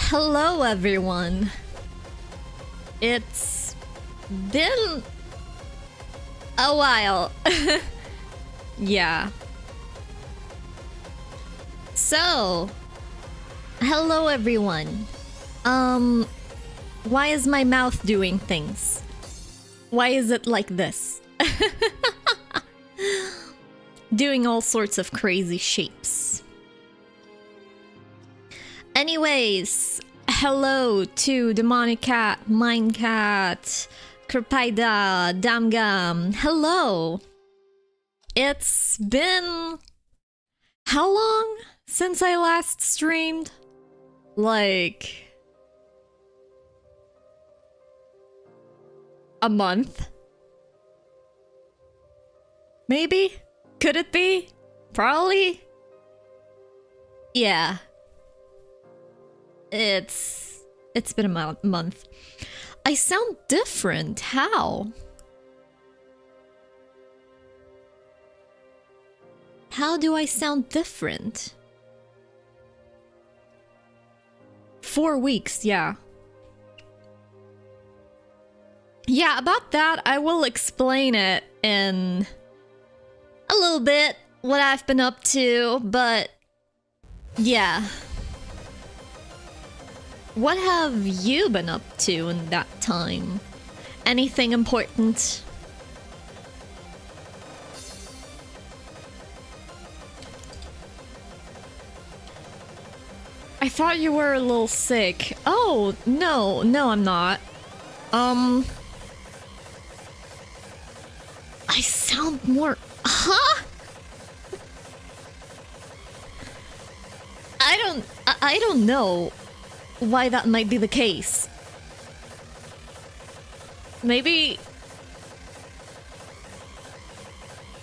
Hello everyone. It's been a while. Yeah. So, hello everyone. Why is my mouth doing things? Why is it like this? Doing all sorts of crazy shapes. Anyways, hello to Demonic Cat, Minecat, Kerpaida, Damgam. Hello. It's been how long since I last streamed? Like a month? Maybe? Could it be? Probably? Yeah. It's been a month. I sound different. How? How do I sound different? 4 weeks, yeah. Yeah, about that, I will explain it in a little bit, what I've been up to, but yeah. What have you been up to in that time? Anything important? I thought you were a little sick. Oh, no, I'm not. I sound more... Huh? I don't know why that might be the case. Maybe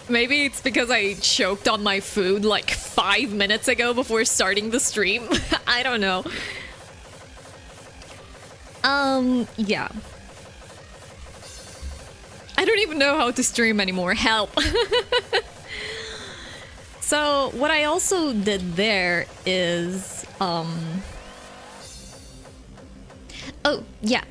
it's because I choked on my food like 5 minutes ago before starting the stream. I don't know. Yeah. I don't even know how to stream anymore. Help. So, what I also did there is, Oh, yeah,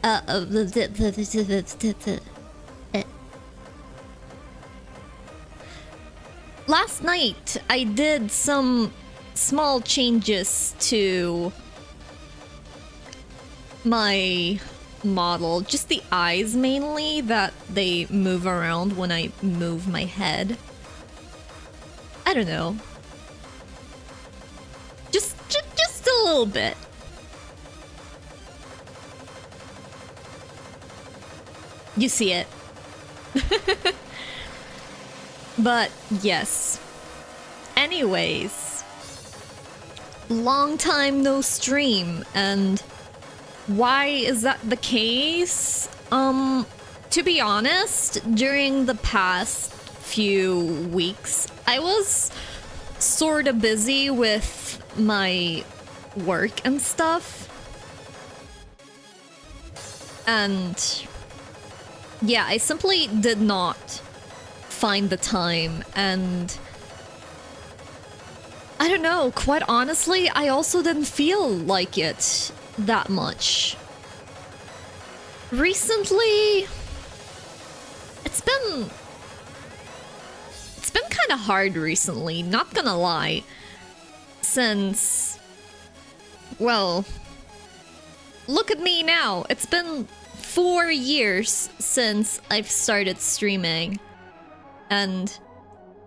last night, I did some small changes to my model. Just the eyes, mainly, that they move around when I move my head. I don't know. Just a little bit. You see it. But yes. Anyways, long time no stream, and why is that the case? To be honest, during the past few weeks, I was sort of busy with my work and stuff. And yeah, I simply did not find the time, and I don't know, quite honestly, I also didn't feel like it that much. Recently, it's been kind of hard recently, not gonna lie, since, well, look at me now. It's been 4 years since I've started streaming, and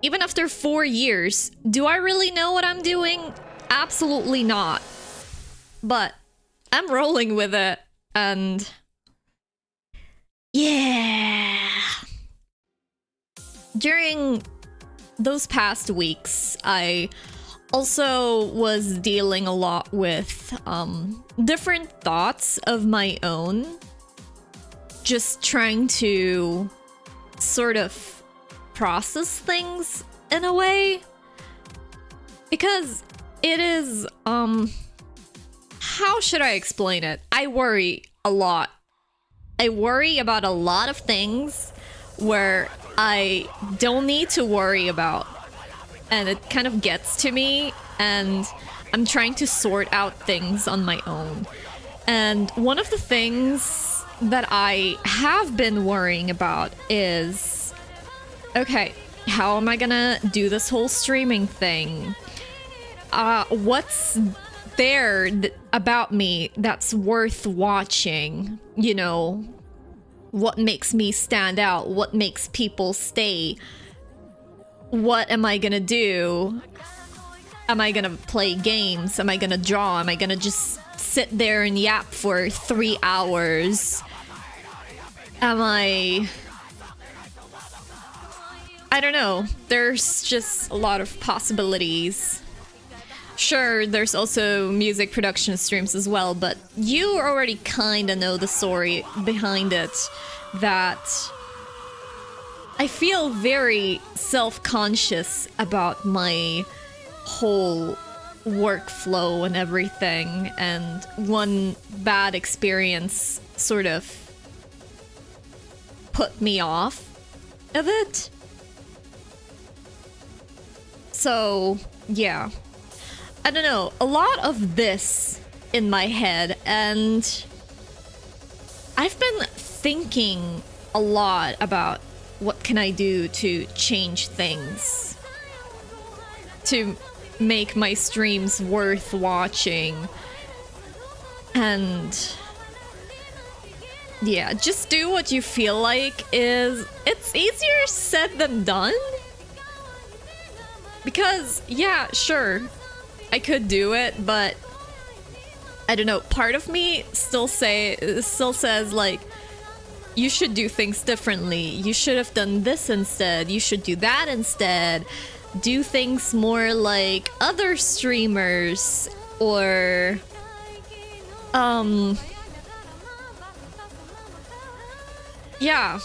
even after 4 years, do I really know what I'm doing? Absolutely not. But I'm rolling with it, and yeah. During those past weeks, I also was dealing a lot with different thoughts of my own. Just trying to sort of process things in a way, because it is how should I explain it? I worry a lot. I worry about a lot of things where I don't need to worry about, and it kind of gets to me, and I'm trying to sort out things on my own. And one of the things that I have been worrying about is, okay, how am I gonna do this whole streaming thing? What's there about me that's worth watching? You know, what makes me stand out? What makes people stay? What am I gonna do? Am I gonna play games? Am I gonna draw? Am I gonna just sit there and yap for 3 hours? Am I don't know. There's just a lot of possibilities. Sure, there's also music production streams as well, but you already kind of know the story behind it, that I feel very self-conscious about my whole workflow and everything, and one bad experience sort of put me off of it. So, yeah. I don't know, a lot of this in my head, and I've been thinking a lot about what can I do to change things, to make my streams worth watching, and yeah, just do what you feel like. It's easier said than done, because yeah, sure, I could do it, but I don't know, part of me still says like, you should do things differently, you should have done this instead, you should do that instead, do things more like other streamers, or yeah,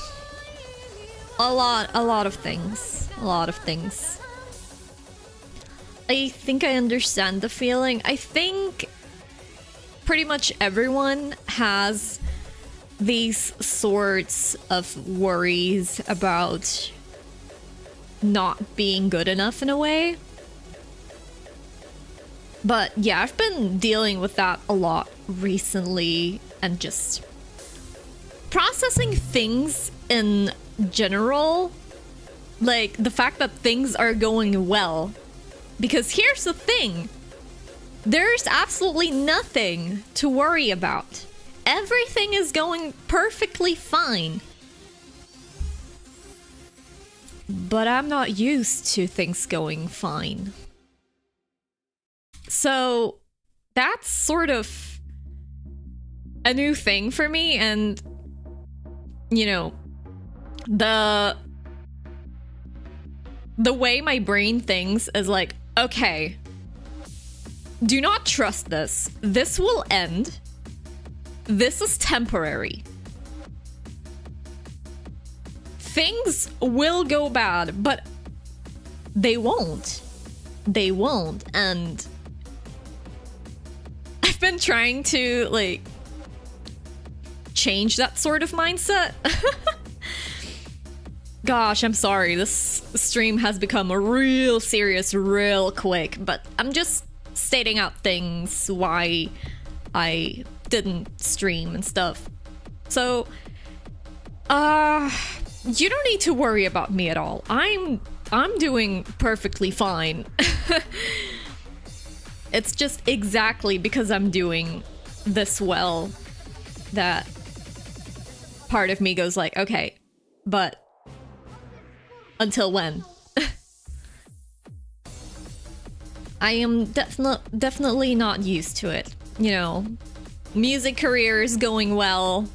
a lot of things. I think I understand the feeling. I think pretty much everyone has these sorts of worries about not being good enough in a way. But yeah, I've been dealing with that a lot recently and just processing things in general. Like the fact that things are going well. Because here's the thing. There's absolutely nothing to worry about. Everything is going perfectly fine. But I'm not used to things going fine. So that's sort of a new thing for me, and you know, the way my brain thinks is like, okay, do not trust this. This will end. This is temporary. Things will go bad, but they won't. They won't. And I've been trying to, like, change that sort of mindset. Gosh, I'm sorry. This stream has become real serious real quick, but I'm just stating out things why I didn't stream and stuff. So, you don't need to worry about me at all. I'm doing perfectly fine. It's just exactly because I'm doing this well that part of me goes like, okay, but until when? I am definitely not used to it. You know, music career is going well.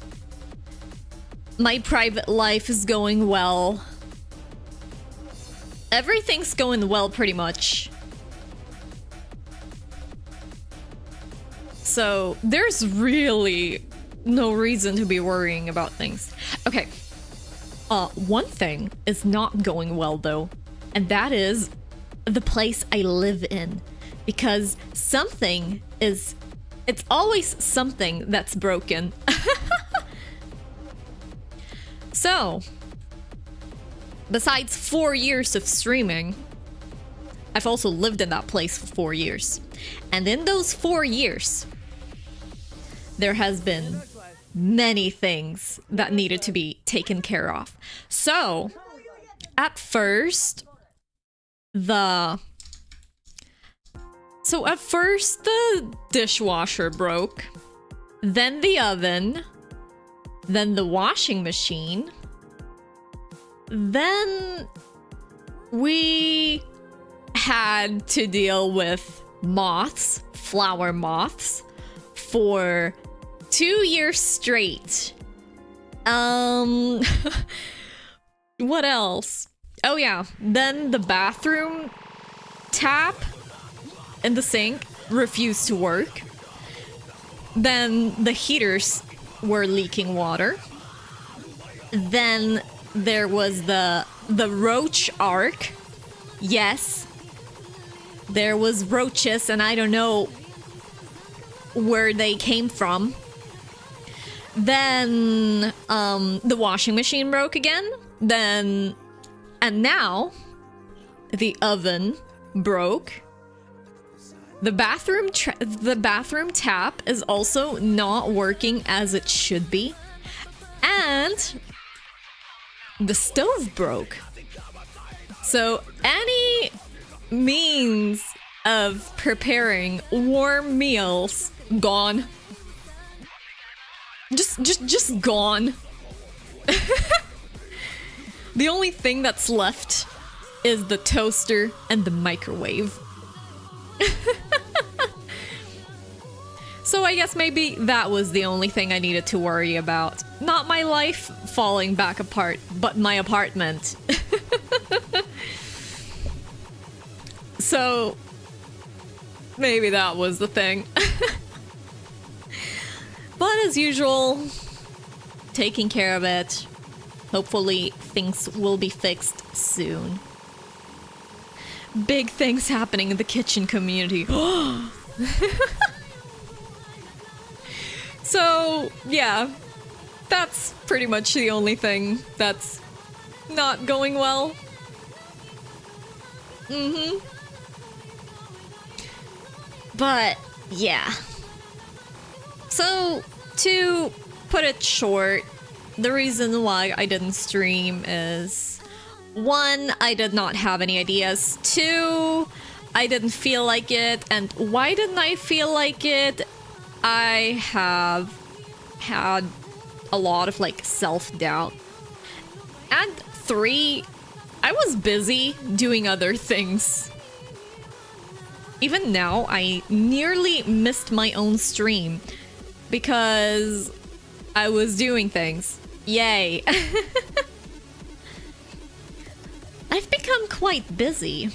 My private life is going well. Everything's going well pretty much. So there's really no reason to be worrying about things. Okay. One thing is not going well though, and that is the place I live in. Because something is... It's always something that's broken. So, besides 4 years of streaming, I've also lived in that place for 4 years. And in those 4 years, there has been many things that needed to be taken care of. So, at first, the dishwasher broke, then the oven, then the washing machine, then we had to deal with moths, flower moths, for 2 years straight. What else? Oh yeah, then the bathroom tap in the sink refused to work. Then the heaters were leaking water. Then there was the roach arc. Yes, there was roaches, and I don't know where they came from. Then the washing machine broke again. Then, and now the oven broke. The bathroom tap is also not working as it should be. And the stove broke. So any means of preparing warm meals gone. Just gone. The only thing that's left is the toaster and the microwave. So I guess maybe that was the only thing I needed to worry about. Not my life falling back apart, but my apartment. So maybe that was the thing. But as usual, taking care of it. Hopefully things will be fixed soon. Big things happening in the kitchen community. So, yeah, that's pretty much the only thing that's not going well. But, yeah. So, to put it short, the reason why I didn't stream is 1, I did not have any ideas. 2, I didn't feel like it. And why didn't I feel like it? I have had a lot of like self-doubt. And 3, I was busy doing other things. Even now, I nearly missed my own stream because I was doing things. Yay. I've become quite busy.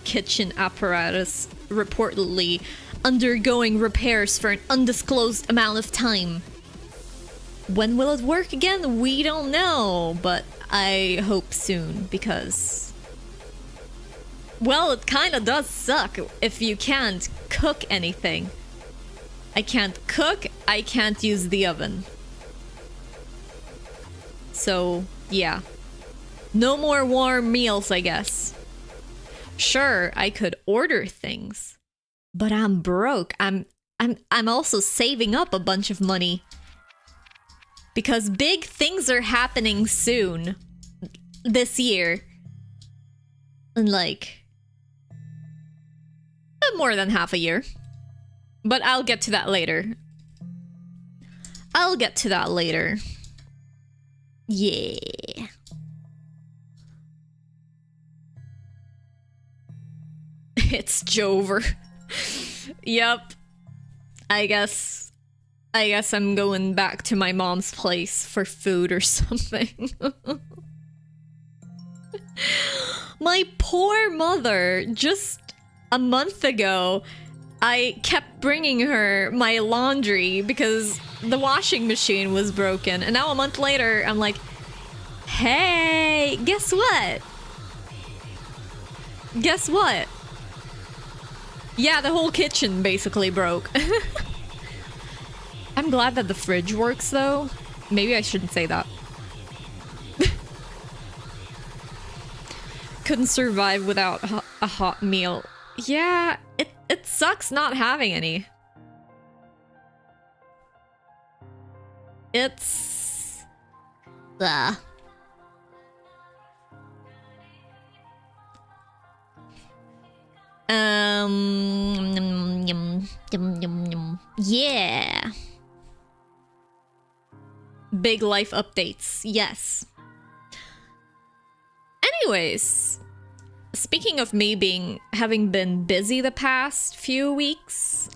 Kitchen apparatus reportedly undergoing repairs for an undisclosed amount of time. When will it work again? We don't know, but I hope soon because... well, it kinda does suck if you can't cook anything. I can't cook, I can't use the oven. So, yeah. No more warm meals, I guess. Sure, I could order things, but I'm broke. I'm also saving up a bunch of money because big things are happening soon this year. In like more than half a year. But I'll get to that later. I'll get to that later. Yeah. It's Jover. Yep. I guess I'm going back to my mom's place for food or something. My poor mother, just a month ago, I kept bringing her my laundry because the washing machine was broken. And now a month later, I'm like, hey, guess what? Guess what? Yeah, the whole kitchen basically broke. I'm glad that the fridge works though. Maybe I shouldn't say that. Couldn't survive without a hot meal. Yeah, it sucks not having any. It's... yeah. Big life updates, yes. Anyways, speaking of me having been busy the past few weeks,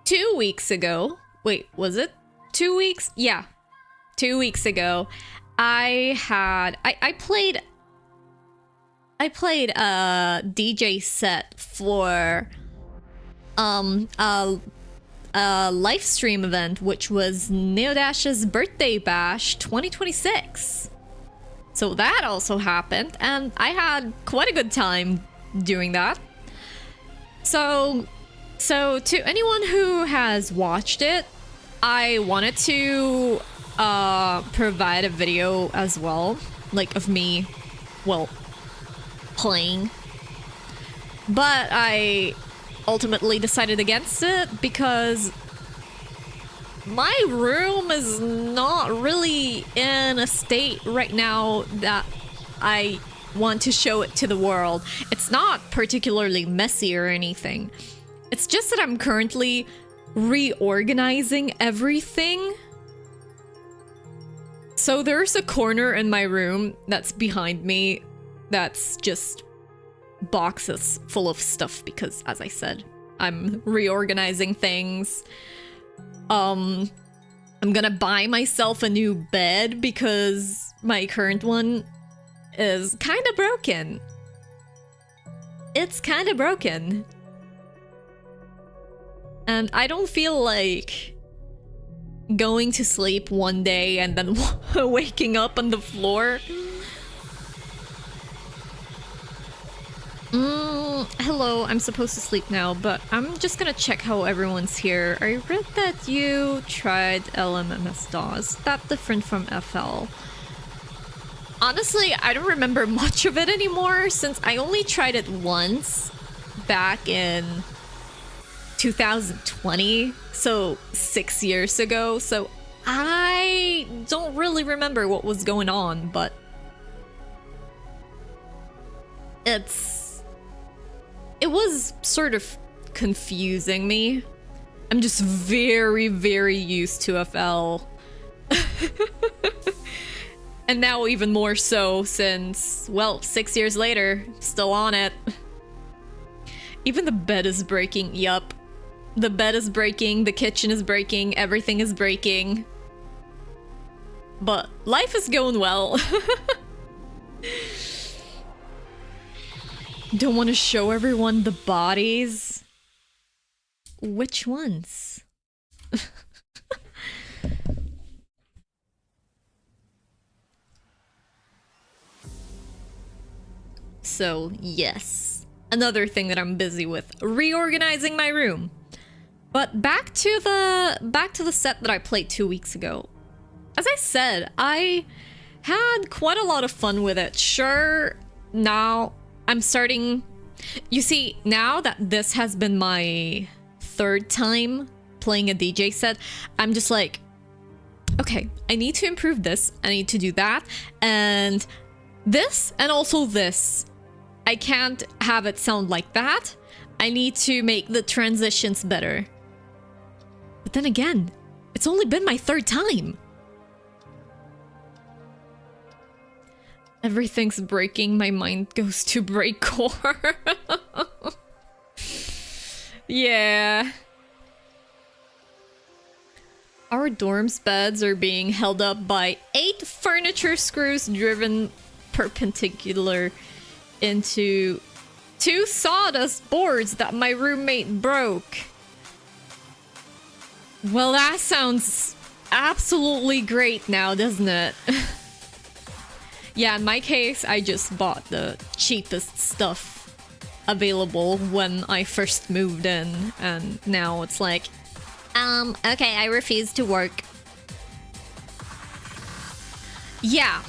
2 weeks ago, wait, was it 2 weeks? Yeah, 2 weeks ago, I played a DJ set for a live stream event, which was Neodash's Birthday Bash 2026. So that also happened, and I had quite a good time doing that. So to anyone who has watched it, I wanted to provide a video as well, like of me, well, playing. But I ultimately decided against it because my room is not really in a state right now that I want to show it to the world. It's not particularly messy or anything. It's just that I'm currently reorganizing everything. So there's a corner in my room that's behind me that's just boxes full of stuff because, as I said, I'm reorganizing things. I'm gonna buy myself a new bed because my current one is kind of broken. It's kind of broken. And I don't feel like going to sleep one day and then waking up on the floor. Hello, I'm supposed to sleep now, but I'm just gonna check how everyone's here. I read that you tried LMMS-DOS. That's different from FL. Honestly, I don't remember much of it anymore since I only tried it once. back in 2020, so 6 years ago, so I don't really remember what was going on, but it was sort of confusing me. I'm just very, very used to FL. And now even more so since, well, 6 years later, still on it. Even the bed is breaking, yup. The bed is breaking, the kitchen is breaking, everything is breaking. But life is going well. Don't want to show everyone the bodies. Which ones? So, yes. Another thing that I'm busy with, reorganizing my room. But back to the set that I played 2 weeks ago. As I said, I had quite a lot of fun with it. Sure, now I'm starting... You see, now that this has been my 3rd time playing a DJ set, I'm just like, okay, I need to improve this, I need to do that, and this, and also this. I can't have it sound like that. I need to make the transitions better. But then again, it's only been my 3rd time. Everything's breaking, my mind goes to breakcore. Yeah. Our dorm's beds are being held up by 8 furniture screws driven perpendicular into 2 sawdust boards that my roommate broke. Well, that sounds absolutely great now, doesn't it? Yeah, in my case, I just bought the cheapest stuff available when I first moved in, and now it's like, okay, I refuse to work. Yeah.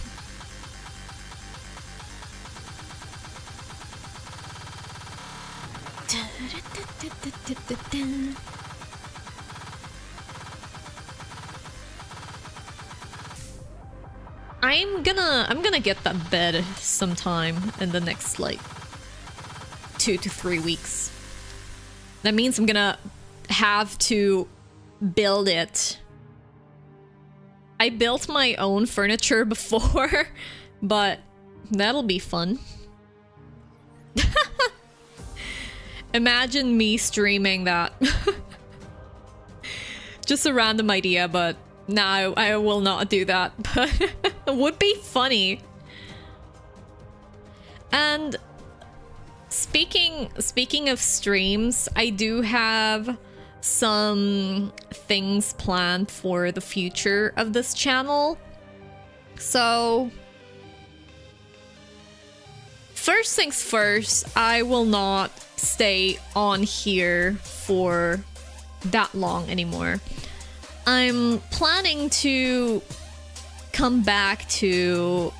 I'm gonna get that bed sometime in the next like 2 to 3 weeks. That means I'm gonna have to build it. I built my own furniture before, but that'll be fun. Imagine me streaming that. Just a random idea, but no, I will not do that. But it would be funny. And speaking of streams, I do have some things planned for the future of this channel. So first things first, I will not stay on here for that long anymore. I'm planning to come back to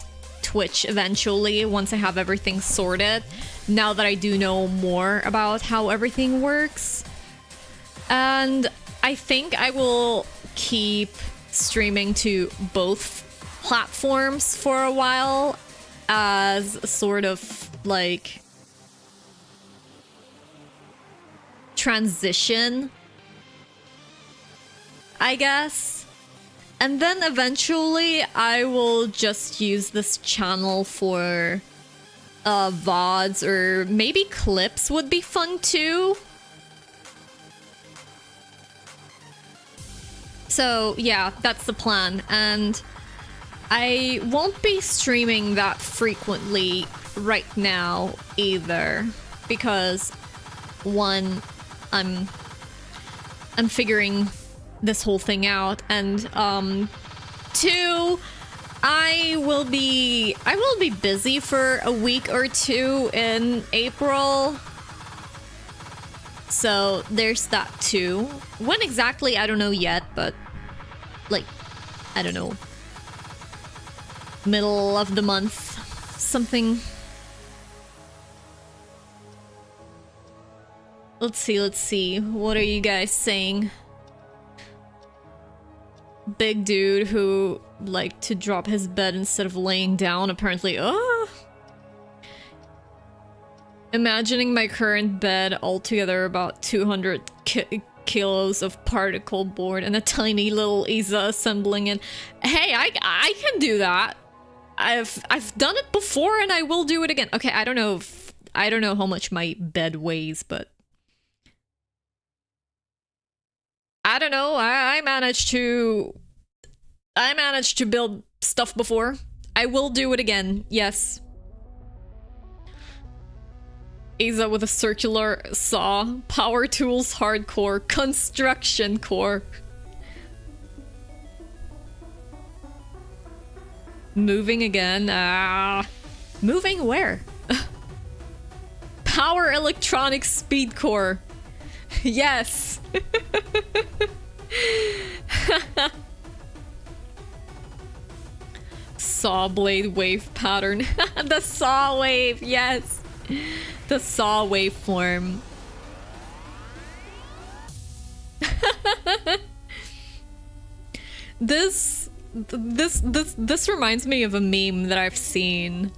Twitch eventually once I have everything sorted, now that I do know more about how everything works. And I think I will keep streaming to both platforms for a while as a sort of like transition, I guess. And then eventually I will just use this channel for VODs, or maybe clips would be fun too. So yeah, that's the plan. And I won't be streaming that frequently right now either, because one, I'm figuring this whole thing out, and two, I will be busy for a week or two in April. So there's that too. When exactly, I don't know yet, but like, I don't know, middle of the month, something. Let's see. What are you guys saying? Big dude who liked to drop his bed instead of laying down, apparently. Oh! Imagining my current bed, altogether about 200 kilos of particle board and a tiny little Isa assembling it. Hey, I can do that. I've done it before and I will do it again. Okay, I don't know how much my bed weighs, but I don't know. I managed to build stuff before. I will do it again. Yes. Isa with a circular saw. Power tools hardcore. Construction core. Moving again. Moving where? Power electronics speed core. Yes. Saw blade wave pattern. The saw wave, yes. The saw waveform. This reminds me of a meme that I've seen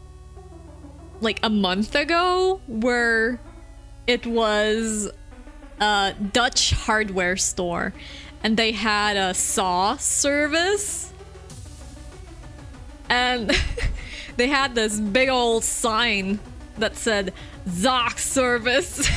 like a month ago, where it was a Dutch hardware store and they had a saw service, and they had this big old sign that said Zoc service.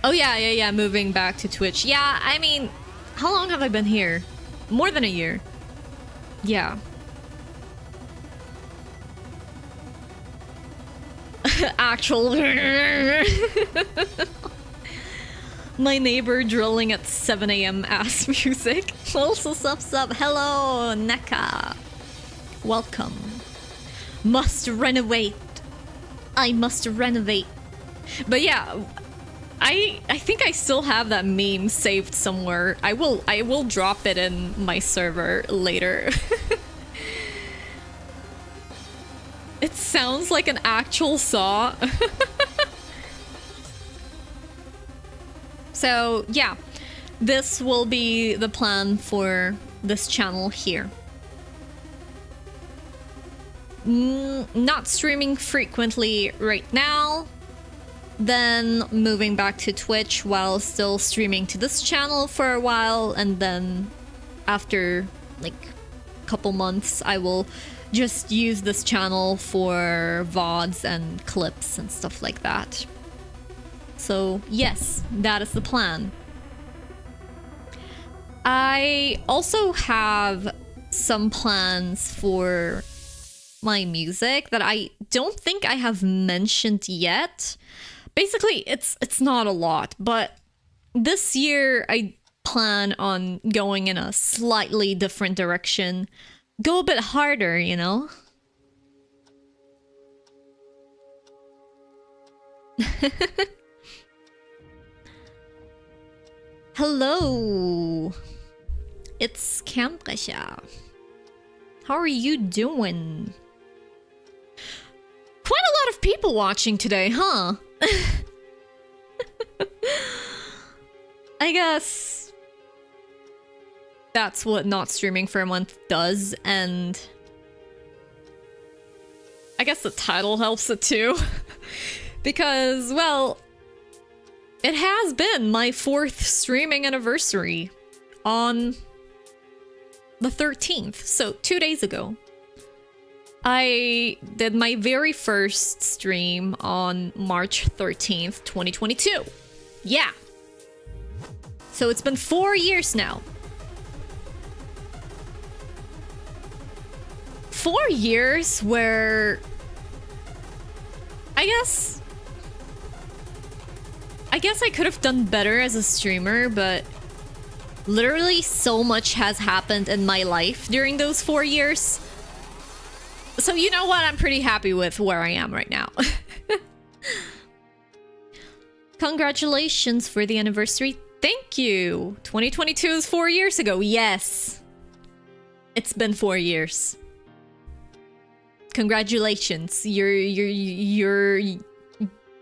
Oh yeah, moving back to Twitch. Yeah, I mean, how long have I been here? More than a year. Yeah. Actual. My neighbor drilling at 7 AM ass music. Also sub. Hello, Neka. Welcome. Must renovate. I must renovate. But yeah, I think I still have that meme saved somewhere. I will drop it in my server later. It sounds like an actual saw. So yeah, this will be the plan for this channel here. Not streaming frequently right now, then moving back to Twitch while still streaming to this channel for a while, and then after like a couple months I will just use this channel for VODs and clips and stuff like that. So yes, that is the plan. I also have some plans for my music that I don't think I have mentioned yet. Basically, it's not a lot, but this year I plan on going in a slightly different direction. Go a bit harder, you know? Hello, it's Campbrecher. How are you doing? Quite a lot of people watching today, huh? I guess that's what not streaming for a month does, and I guess the title helps it too. Because, well, it has been my 4th streaming anniversary on the 13th, so 2 days ago. I did my very first stream on March 13th, 2022. Yeah. So it's been 4 years now. 4 years where I guess I could have done better as a streamer, but literally so much has happened in my life during those 4 years. So you know what? I'm pretty happy with where I am right now. Congratulations for the anniversary. Thank you. 2022 is 4 years ago. Yes. It's been 4 years. Congratulations. You're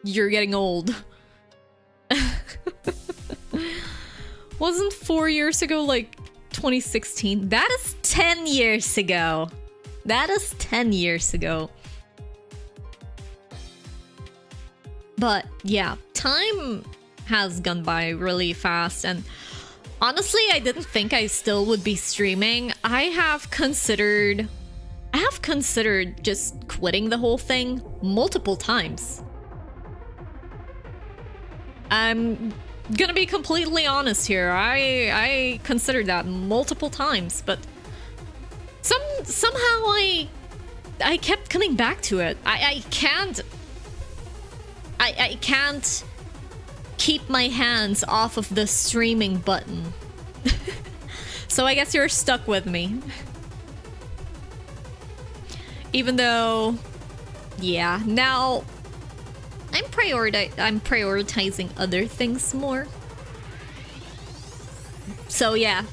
getting old. Wasn't 4 years ago like 2016? That is 10 years ago. That is 10 years ago. But yeah, time has gone by really fast, and honestly, I didn't think I still would be streaming. I have considered just quitting the whole thing multiple times. I'm gonna be completely honest here. I considered that multiple times, but somehow I kept coming back to it. I can't keep my hands off of the streaming button. So I guess you're stuck with me. Even though, yeah, now I'm prioritizing other things more. So yeah.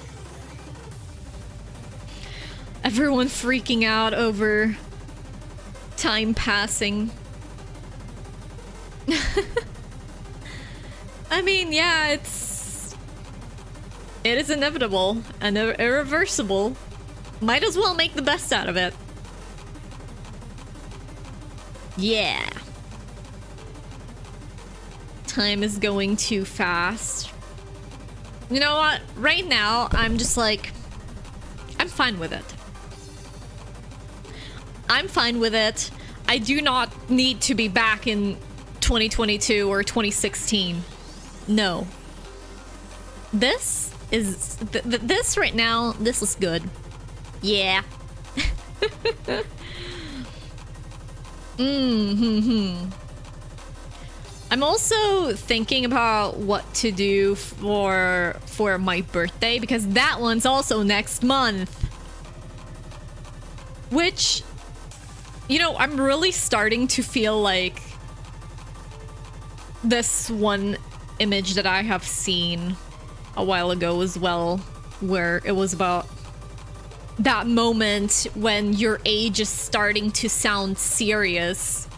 Everyone freaking out over time passing. I mean, yeah, it is inevitable and irreversible. Might as well make the best out of it. Yeah. Time is going too fast. You know what? Right now, I'm just like, I'm fine with it. I'm fine with it. I do not need to be back in 2022 or 2016. No. This is... this right now, this is good. Yeah. I'm also thinking about what to do for my birthday, because that one's also next month. Which, you know, I'm really starting to feel like this one image that I have seen a while ago as well, where it was about that moment when your age is starting to sound serious.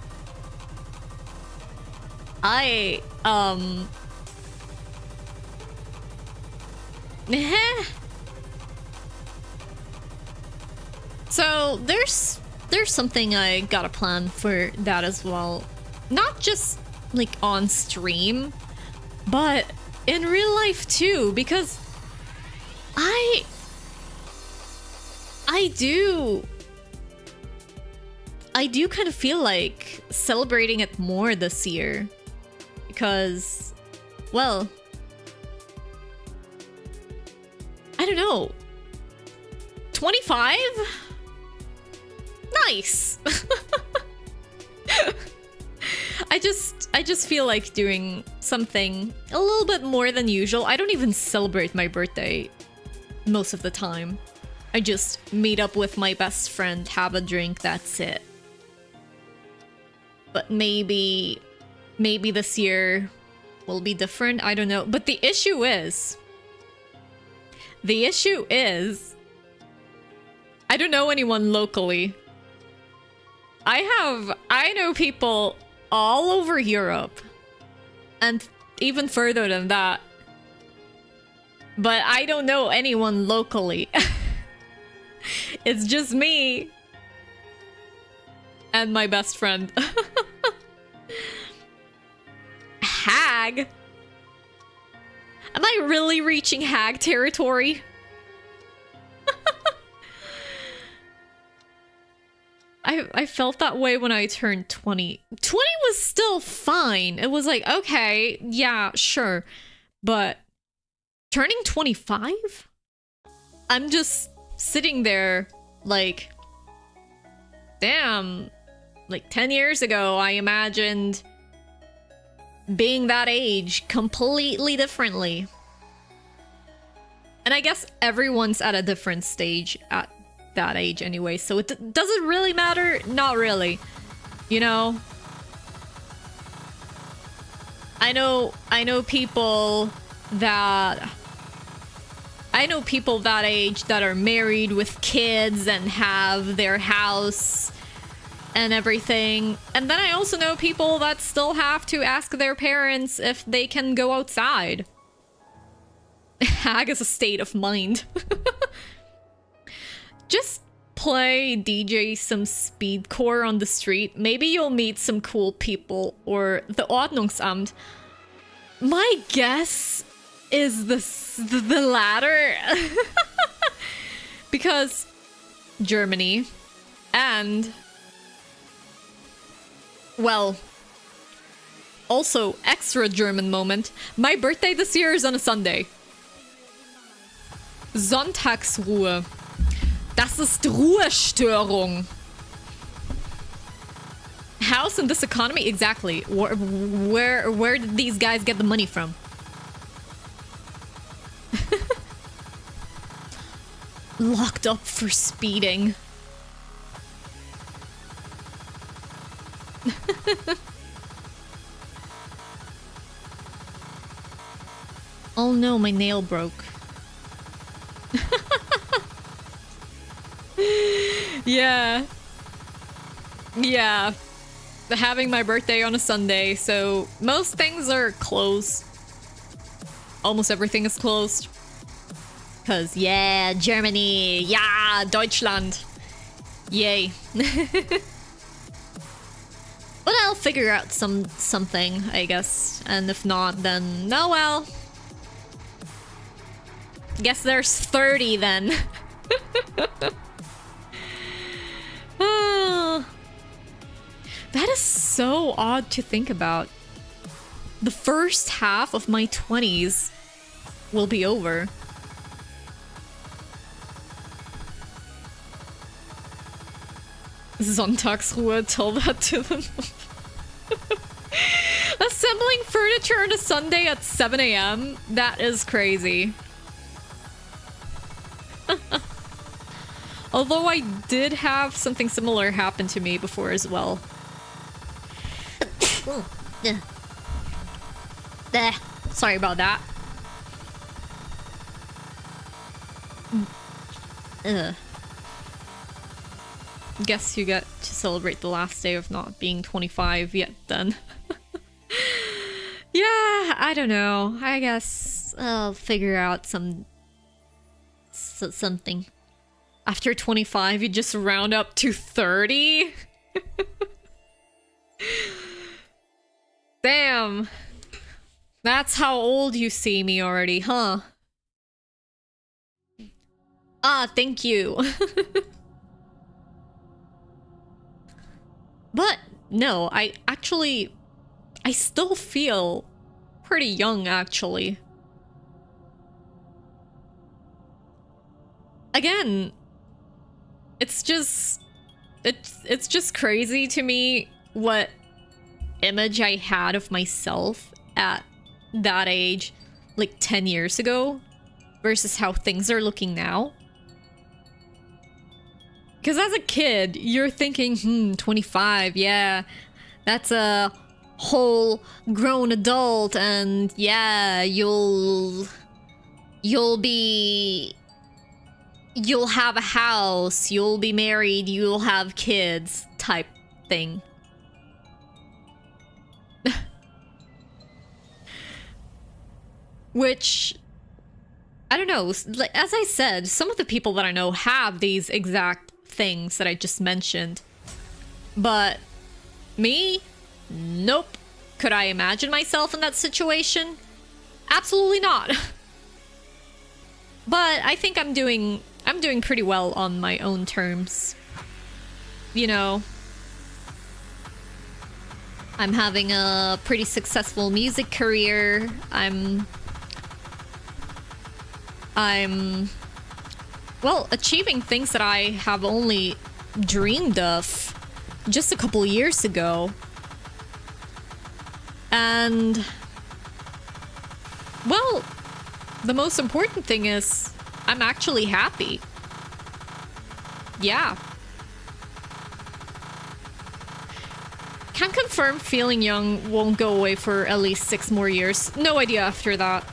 So there's something I gotta plan for that as well. Not just like on stream, but in real life too, because I do kind of feel like celebrating it more this year, because, well, I don't know, 25? Nice. I just feel like doing something a little bit more than usual. I don't even celebrate my birthday most of the time. I just meet up with my best friend, have a drink, that's it. But maybe this year will be different, I don't know. But the issue is I don't know anyone locally. I know people all over Europe and even further than that, but I don't know anyone locally. It's just me and my best friend. Hag? Am I really reaching hag territory? I felt that way when I turned 20. 20 was still fine. It was like, okay, yeah, sure. But turning 25? I'm just sitting there like, damn, like 10 years ago, I imagined being that age completely differently. And I guess everyone's at a different stage at that age anyway, so does it really matter? Not really, you know. I know people that age that are married with kids and have their house and everything. And then I also know people that still have to ask their parents if they can go outside. Hag is a state of mind. Just play DJ some speedcore on the street. Maybe you'll meet some cool people, or the Ordnungsamt. My guess is the latter. Because Germany and, well, also extra German moment. My birthday this year is on a Sunday. Sonntagsruhe. Das ist Ruhestörung. House in this economy? Exactly. Where did these guys get the money from? Locked up for speeding. Oh no, my nail broke. Yeah. Yeah. Having my birthday on a Sunday, so most things are closed. Almost everything is closed. Cause yeah, Germany, yeah, Deutschland. Yay. But I'll figure out something, I guess. And if not, then oh well. Guess there's 30 then. Oh, that is so odd to think about. The first half of my 20s will be over. Sonntagsruhe, tell that to them. Assembling furniture on a Sunday at 7 a.m.? That is crazy. Although I did have something similar happen to me before as well. Sorry about that. Guess you get to celebrate the last day of not being 25 yet then. Yeah, I don't know. I guess I'll figure out something. After 25, you just round up to 30? Damn. That's how old you see me already, huh? Ah, thank you. But no, I still feel pretty young, actually. Again, it's just crazy to me what image I had of myself at that age, like 10 years ago, versus how things are looking now. Because as a kid, you're thinking, 25, yeah, that's a whole grown adult, and yeah, you'll have a house, you'll be married, you'll have kids, type thing. Which, I don't know, as I said, some of the people that I know have these exact things that I just mentioned. But me? Nope. Could I imagine myself in that situation? Absolutely not. But I think I'm doing pretty well on my own terms. You know, I'm having a pretty successful music career. I'm well, achieving things that I have only dreamed of just a couple years ago. And well, the most important thing is I'm actually happy. Yeah. Can confirm feeling young won't go away for at least 6 more years. No idea after that.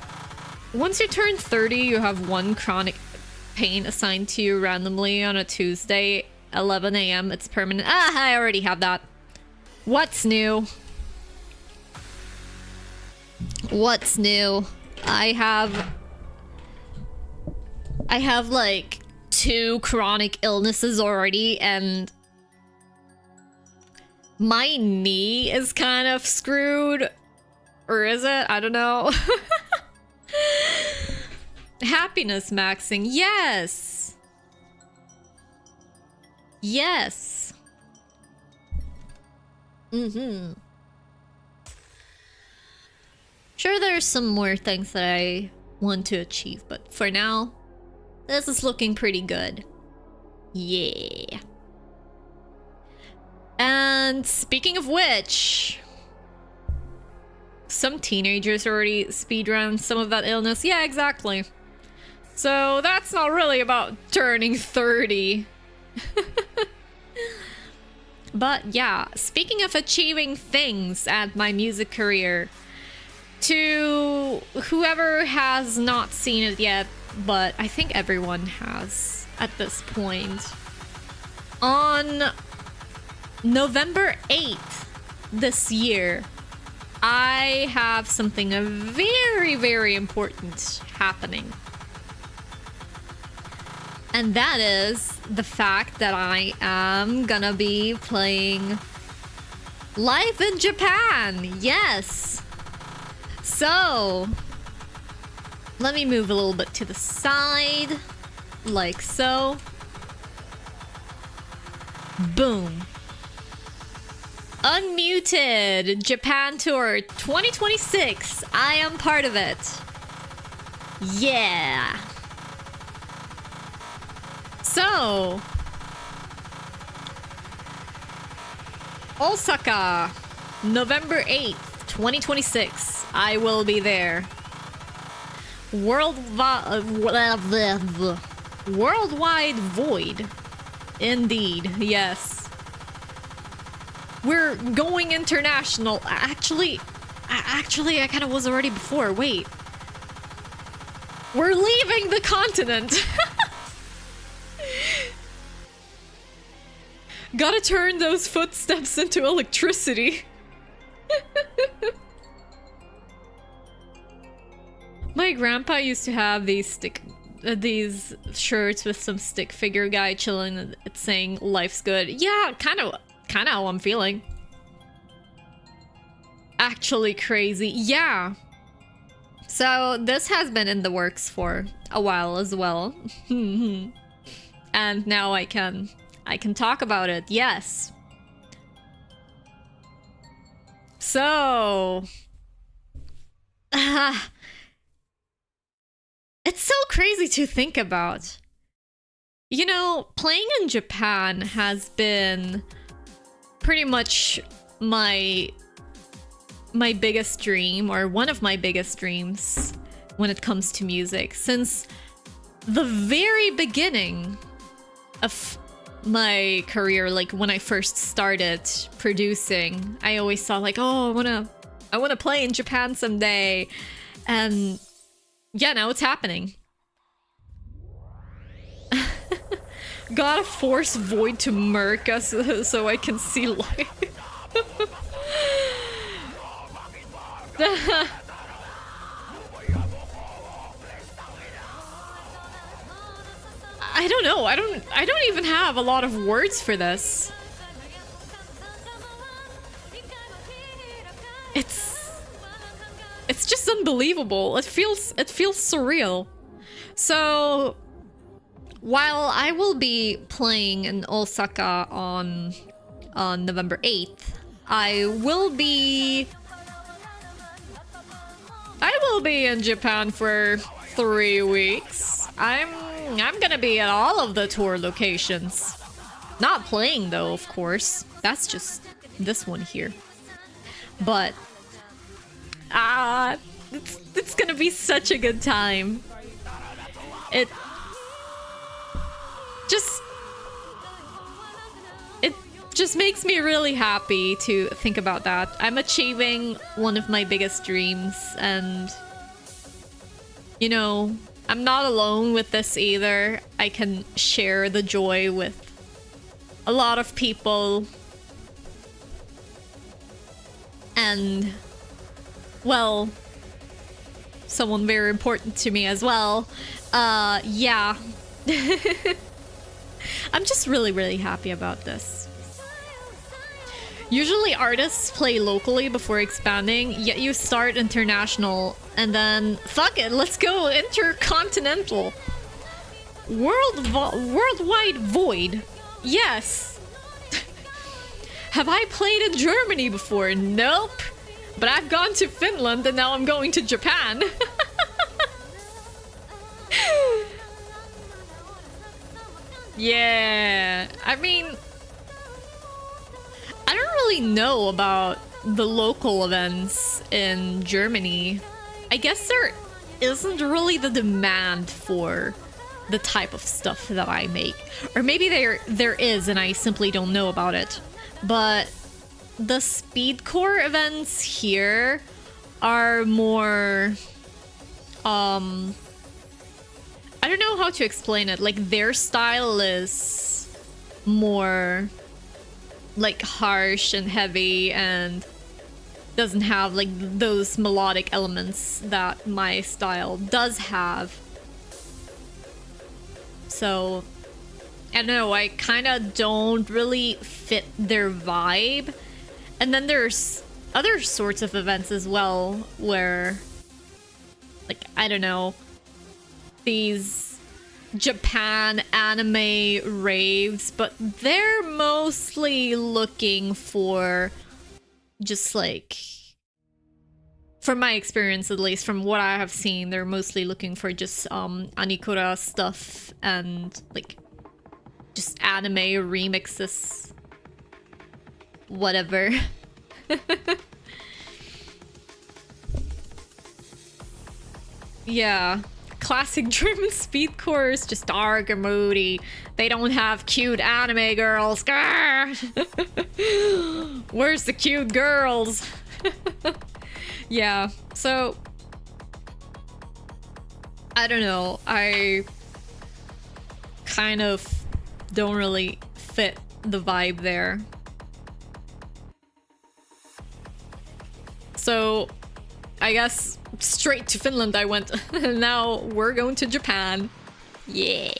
Once you turn 30, you have one chronic pain assigned to you randomly on a Tuesday, 11 a.m. It's permanent. Ah, I already have that. What's new? What's new? I have like 2 chronic illnesses already, and my knee is kind of screwed. Or is it? I don't know. Happiness maxing. Yes. Yes. Sure, there's some more things that I want to achieve, but for now, this is looking pretty good. Yeah. And speaking of which, some teenagers already speedrun some of that illness. Yeah, exactly. So that's not really about turning 30. But yeah, speaking of achieving things at my music career, to whoever has not seen it yet, but I think everyone has at this point, on November 8th this year, I have something very, very important happening. And that is the fact that I am gonna be playing live in Japan. Yes. So, let me move a little bit to the side, like so. Boom. Unmuted Japan Tour 2026. I am part of it. Yeah. So, Osaka, November 8th, 2026. I will be there. Worldwide void. Indeed, yes. We're going international. Actually, I kind of was already before. Wait. We're leaving the continent. Gotta turn those footsteps into electricity. My grandpa used to have these shirts with some stick figure guy chilling. It's saying "Life's good." Yeah, kind of how I'm feeling. Actually, crazy. Yeah. So this has been in the works for a while as well, and now I can talk about it. Yes. So, it's so crazy to think about. You know, playing in Japan has been pretty much my biggest dream, or one of my biggest dreams when it comes to music, since the very beginning of my career. Like when I first started producing, I always thought like, oh, I wanna play in Japan someday. And yeah, now it's happening. Gotta force Void to murk us so I can see light. I don't know. I don't even have a lot of words for this. It's just unbelievable. It feels surreal. So, while I will be playing in Osaka on November 8th, I will be in Japan for 3 weeks. I'm gonna be at all of the tour locations. Not playing though, of course. That's just this one here. But it's gonna be such a good time. It just makes me really happy to think about that. I'm achieving one of my biggest dreams, and you know, I'm not alone with this either. I can share the joy with a lot of people. And, well, someone very important to me as well. Yeah. I'm just really, really happy about this. Usually artists play locally before expanding, yet you start international and then fuck it, let's go intercontinental. Worldwide void. Yes. Have I played in Germany before? Nope. But I've gone to Finland and now I'm going to Japan. Yeah. I mean, I don't really know about the local events in Germany. I guess there isn't really the demand for the type of stuff that I make. Or maybe there is and I simply don't know about it. But the speedcore events here are more I don't know how to explain it. Like, their style is more like harsh and heavy and doesn't have like those melodic elements that my style does have. So I don't know, I kind of don't really fit their vibe. And then there's other sorts of events as well where, like, I don't know, these Japan anime raves, but they're mostly looking for just like, from my experience at least, from what I have seen, they're mostly looking for just Anikura stuff and like just anime remixes, whatever. Yeah, classic German speedcore is just dark and moody. They don't have cute anime girls. Where's the cute girls? Yeah, so I don't know, I kind of don't really fit the vibe there. So I guess straight to Finland I went. And now we're going to Japan. Yeah.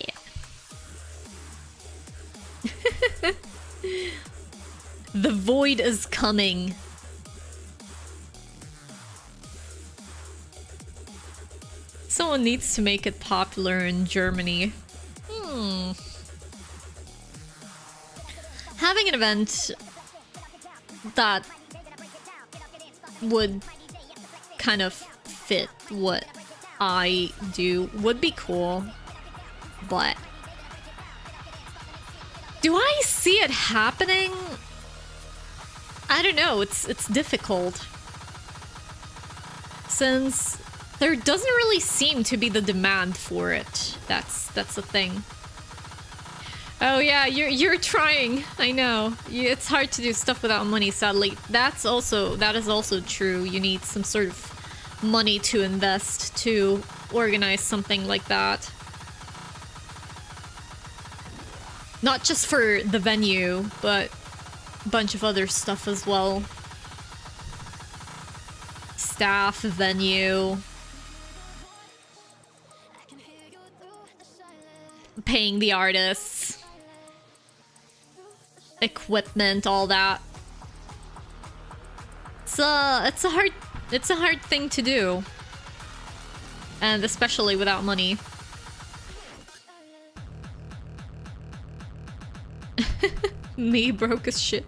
The void is coming. Someone needs to make it popular in Germany. Having an event that would kind of fit what I do would be cool, but do I see it happening? I don't know, it's difficult since there doesn't really seem to be the demand for it. That's the thing. Oh yeah, you're trying. I know. It's hard to do stuff without money, sadly. That is also true. You need some sort of money to invest to organize something like that. Not just for the venue, but a bunch of other stuff as well. Staff, venue, paying the artists, equipment, all that. It's a hard thing to do, and especially without money. Me broke as shit.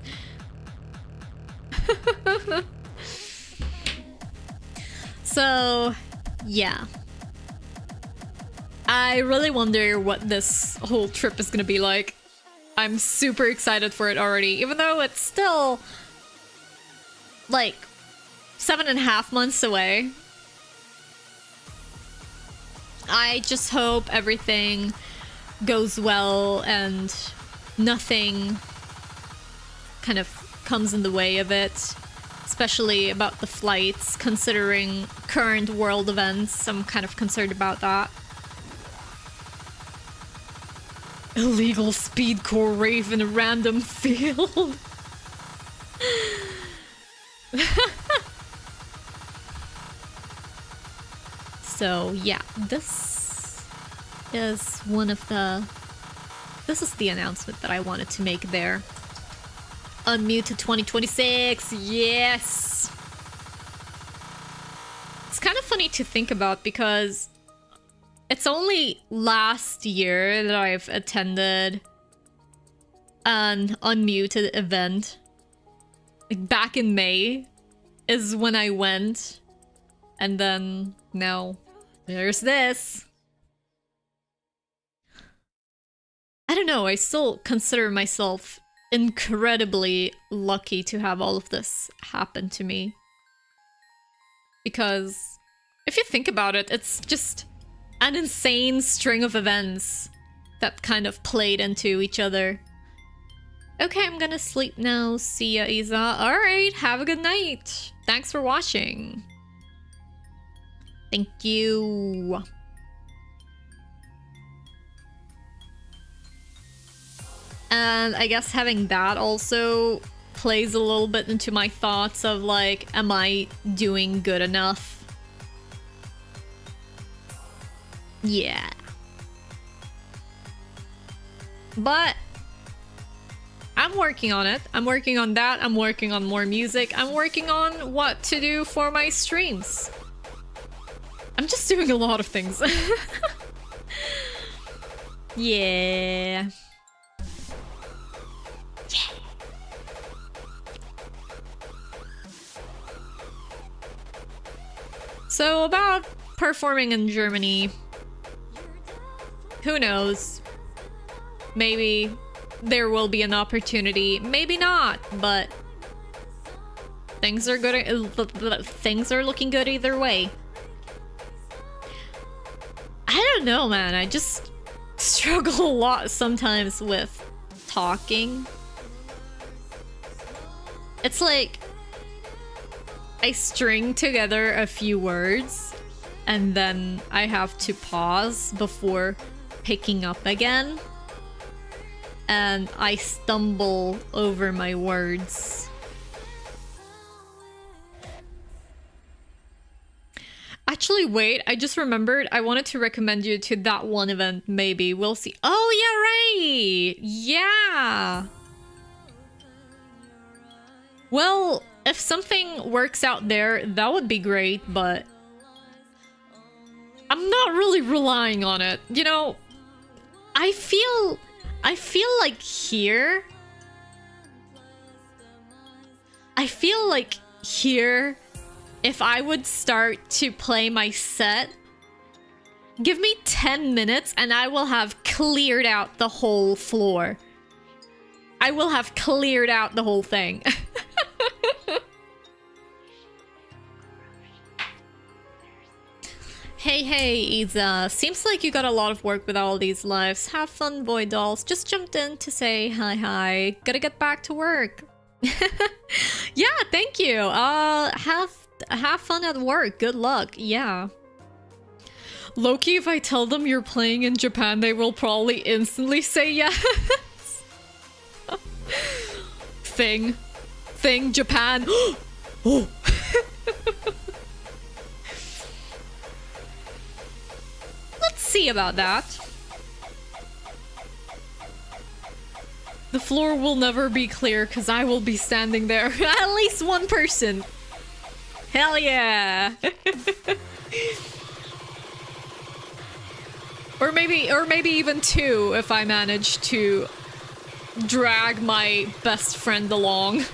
So, yeah. I really wonder what this whole trip is gonna be like. I'm super excited for it already, even though it's still like 7.5 months away. I just hope everything goes well and nothing kind of comes in the way of it, especially about the flights, considering current world events. I'm kind of concerned about that. Illegal speedcore rave in a random field. So yeah, this is the announcement that I wanted to make there. Unmuted 2026, yes! It's kind of funny to think about because it's only last year that I've attended an unmuted event. Like back in May is when I went, and then now there's this. I don't know, I still consider myself incredibly lucky to have all of this happen to me. Because if you think about it, it's just an insane string of events that kind of played into each other. Okay, I'm gonna sleep now. See ya, Isa. Alright, have a good night. Thanks for watching. Thank you. And I guess having that also plays a little bit into my thoughts of like, am I doing good enough? Yeah. But I'm working on it. I'm working on that. I'm working on more music. I'm working on what to do for my streams. I'm just doing a lot of things. Yeah. So about performing in Germany, who knows? Maybe there will be an opportunity, maybe not, but things are good. Things are looking good either way. I don't know, man. I just struggle a lot sometimes with talking. It's like I string together a few words and then I have to pause before picking up again. And I stumble over my words. Actually, wait, I just remembered I wanted to recommend you to that one event, maybe. We'll see. Oh, yeah, right! Yeah! Well, if something works out there, that would be great, but I'm not really relying on it. You know, I feel like here... if I would start to play my set, give me 10 minutes and I will have cleared out the whole floor. I will have cleared out the whole thing. Hey, Isa. Seems like you got a lot of work with all these lives. Have fun, boy dolls. Just jumped in to say hi. Gotta get back to work. Yeah, thank you. Have fun at work. Good luck. Yeah. Loki, if I tell them you're playing in Japan, they will probably instantly say yes. Thing, Japan. Oh. Let's see about that. The floor will never be clear because I will be standing there. At least one person. Hell yeah. or maybe even two if I manage to drag my best friend along.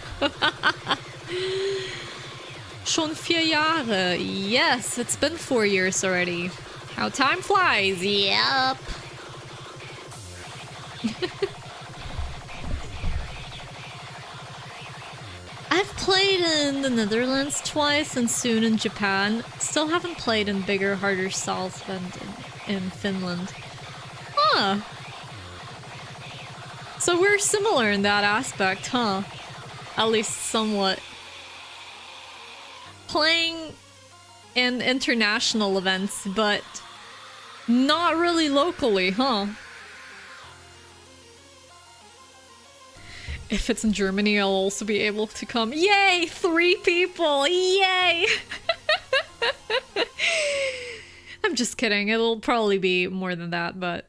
Schon 4 Jahre. Yes, it's been 4 years already. How time flies. Yep. I've played in the Netherlands twice and soon in Japan. Still haven't played in bigger, harder styles than in Finland. Huh. So we're similar in that aspect, huh? At least somewhat. Playing in international events, but not really locally, huh? If it's in Germany, I'll also be able to come. Yay! 3 people! Yay! I'm just kidding. It'll probably be more than that, but...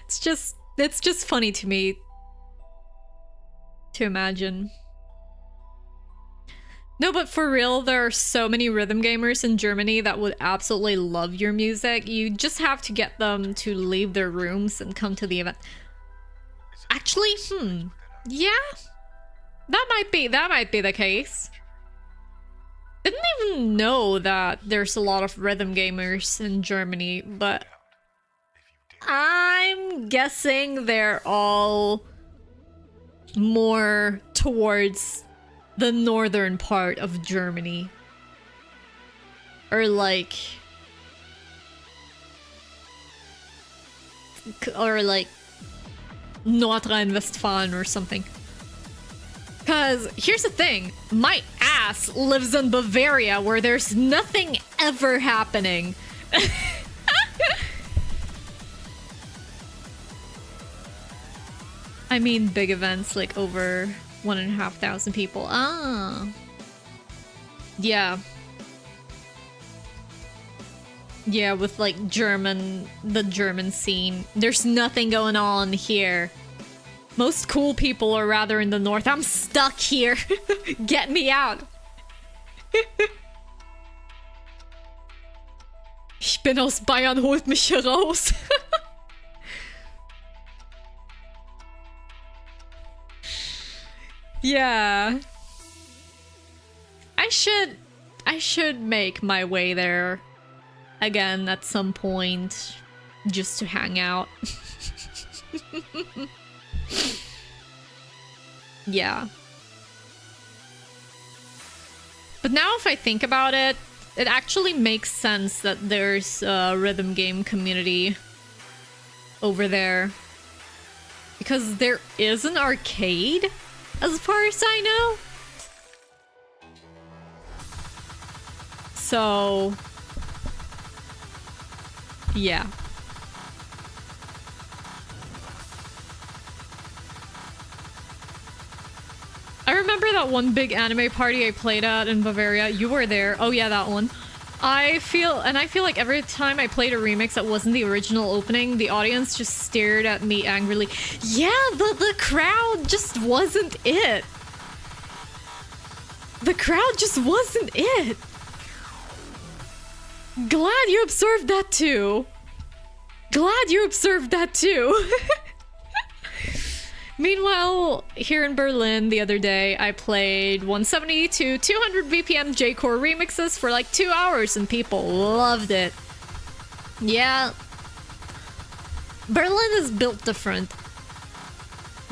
It's just funny to me to imagine. No, but for real, there are so many rhythm gamers in Germany that would absolutely love your music. You just have to get them to leave their rooms and come to the event. Actually, yeah, that might be the case. Didn't even know that there's a lot of rhythm gamers in Germany, but I'm guessing they're all more towards the northern part of Germany. Or like Nordrhein-Westfalen or something. Cause here's the thing, my ass lives in Bavaria where there's nothing ever happening. I mean big events like over 1,500 people. Ah. Yeah. Yeah, with like the German scene. There's nothing going on here. Most cool people are rather in the north. I'm stuck here. Get me out. Ich bin aus Bayern, holt mich heraus. Yeah. I should make my way there again at some point just to hang out. Yeah. But now if I think about it, it actually makes sense that there's a rhythm game community over there. Because there is an arcade, as far as I know. So, yeah. I remember that one big anime party I played at in Bavaria. You were there. Oh yeah, that one. I feel like every time I played a remix that wasn't the original opening, the audience just stared at me angrily. Yeah, the crowd just wasn't it. The crowd just wasn't it. Glad you observed that too. Glad you observed that too. Meanwhile, here in Berlin the other day, I played 170 to 200 BPM J-Core remixes for like 2 hours and people loved it. Yeah. Berlin is built different.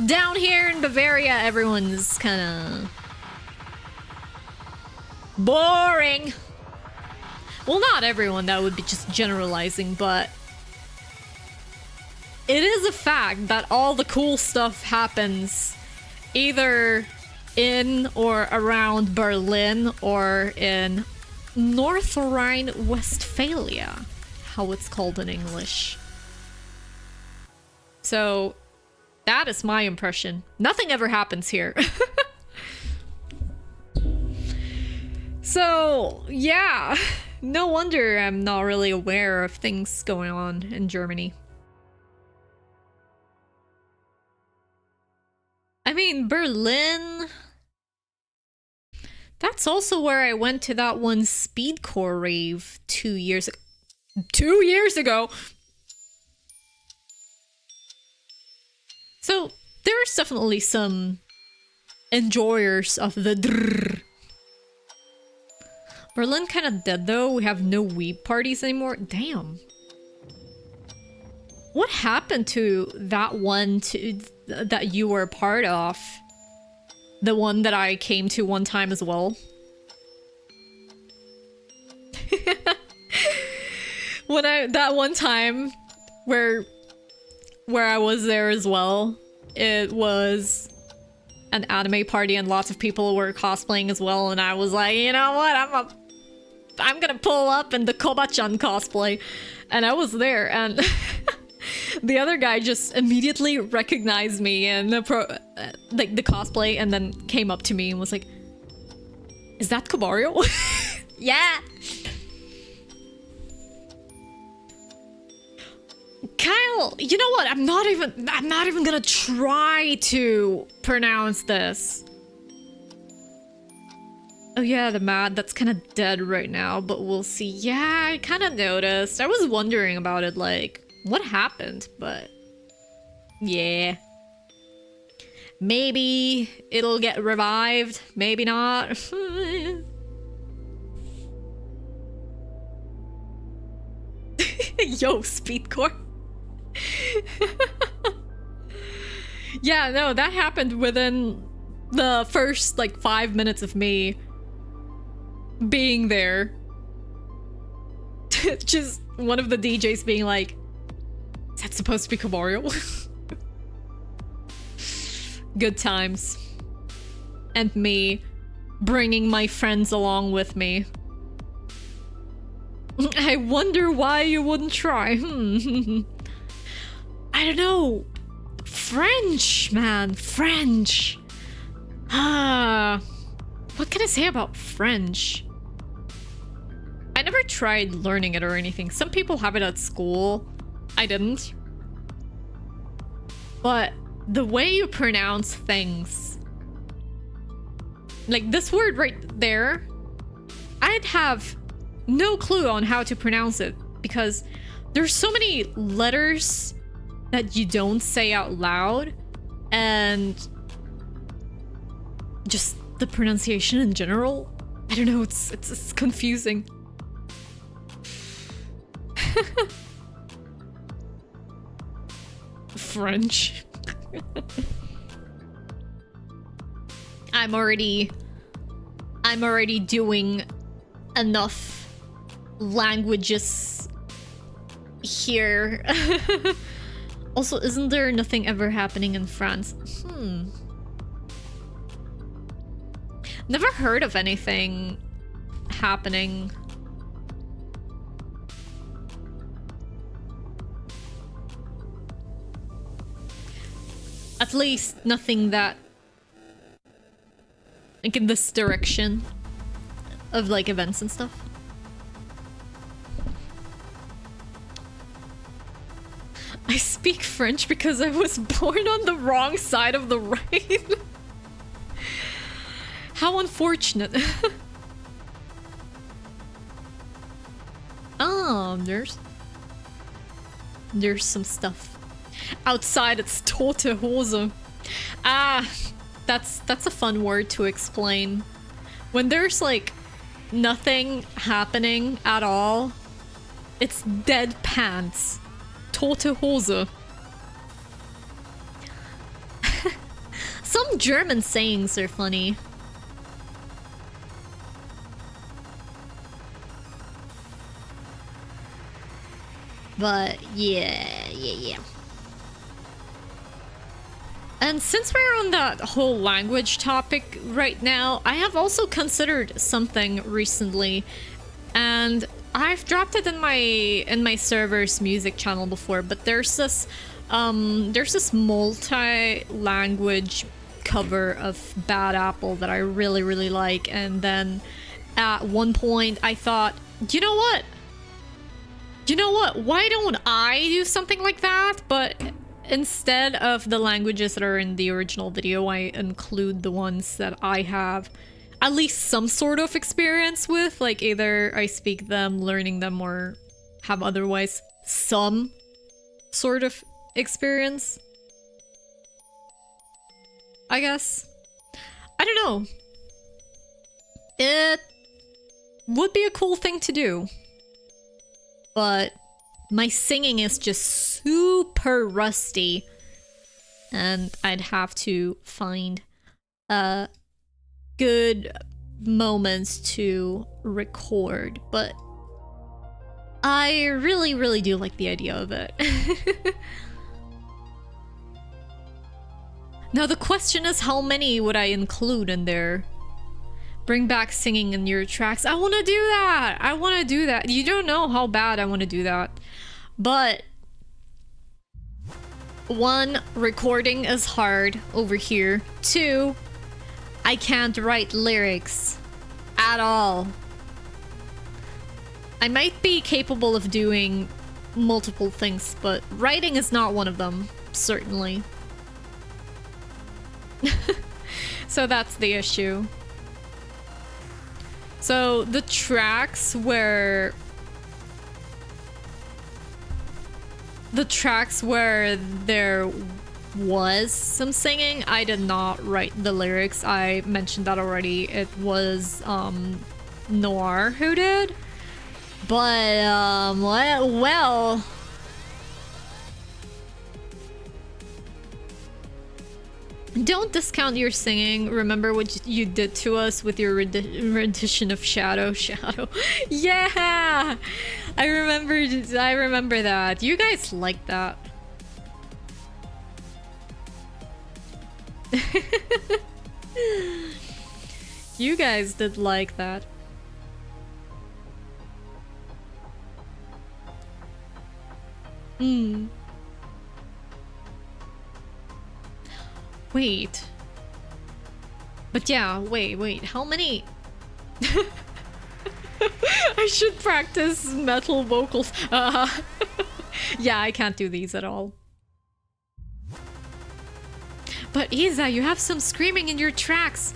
Down here in Bavaria, everyone's kinda boring. Well, not everyone, that would be just generalizing, but it is a fact that all the cool stuff happens either in or around Berlin or in North Rhine-Westphalia, how it's called in English. So that is my impression. Nothing ever happens here. So yeah, no wonder I'm not really aware of things going on in Germany. I mean, Berlin... That's also where I went to that one speedcore rave 2 years ago. 2 years ago! So, there's definitely some enjoyers of the drrrr. Berlin kinda dead though, we have no weeb parties anymore. Damn. What happened to that one that you were a part of? The one that I came to one time as well? That one time where I was there as well, it was an anime party and lots of people were cosplaying as well, and I was like, you know what, I'm a gonna pull up in the Koba-chan cosplay. And I was there, and the other guy just immediately recognized me and the cosplay, and then came up to me and was like, "Is that Kobario?" Yeah. Kyle, you know what? I'm not even gonna try to pronounce this. Oh yeah, the mad, that's kind of dead right now, but we'll see. Yeah, I kind of noticed. I was wondering about it, like, what happened? But yeah. Maybe it'll get revived, maybe not. Yo, speedcore. Yeah, no, that happened within the first, like, 5 minutes of me being there. Just one of the DJs being like, "Is that supposed to be Kobario?" Good times. And me bringing my friends along with me. I wonder why you wouldn't try. I don't know. French, man. French. What can I say about French? I never tried learning it or anything. Some people have it at school. I didn't. But the way you pronounce things, like this word right there, I'd have no clue on how to pronounce it because there's so many letters that you don't say out loud, and just the pronunciation in general. I don't know, it's confusing. French. I'm already doing enough languages here. Also, isn't there nothing ever happening in France? Never heard of anything happening. At least nothing that, like, in this direction of, like, events and stuff. I speak French because I was born on the wrong side of the Rhine. How unfortunate. Oh, there's some stuff. Outside it's tote Hose. Ah, that's a fun word to explain. When there's like nothing happening at all, it's dead pants. Tote Hose. Some German sayings are funny. But yeah. And since we're on that whole language topic right now, I have also considered something recently, and I've dropped it in my server's music channel before, but there's this multi-language cover of Bad Apple that I really like, and then at one point I thought, you know what? Why don't I do something like that? But instead of the languages that are in the original video, I include the ones that I have at least some sort of experience with, like either I speak them, learning them, or have otherwise some sort of experience, I guess. I don't know. It would be a cool thing to do. But my singing is just super rusty, and I'd have to find good moments to record, but I really do like the idea of it. Now the question is, how many would I include in there? Bring back singing in your tracks. I want to do that. I want to do that. You don't know how bad I want to do that. But one, recording is hard over here. Two, I can't write lyrics at all. I might be capable of doing multiple things, but writing is not one of them, certainly. So that's the issue. So the tracks where there was some singing, I did not write the lyrics. I mentioned that already. It was Noir who did. But well, don't discount your singing. Remember what you did to us with your rendition of Shadow. Yeah, I remember that. You guys like that. You guys did like that. Wait. But yeah, wait, how many? I should practice metal vocals. Yeah, I can't do these at all. But Isa, you have some screaming in your tracks.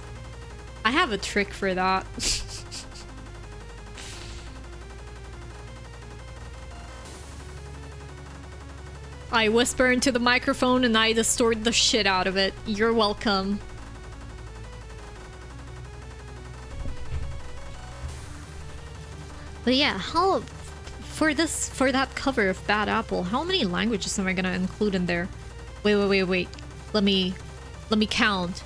I have a trick for that. I whisper into the microphone and I distort the shit out of it. You're welcome. But yeah, how for that cover of Bad Apple, how many languages am I gonna include in there? Wait. Let me count.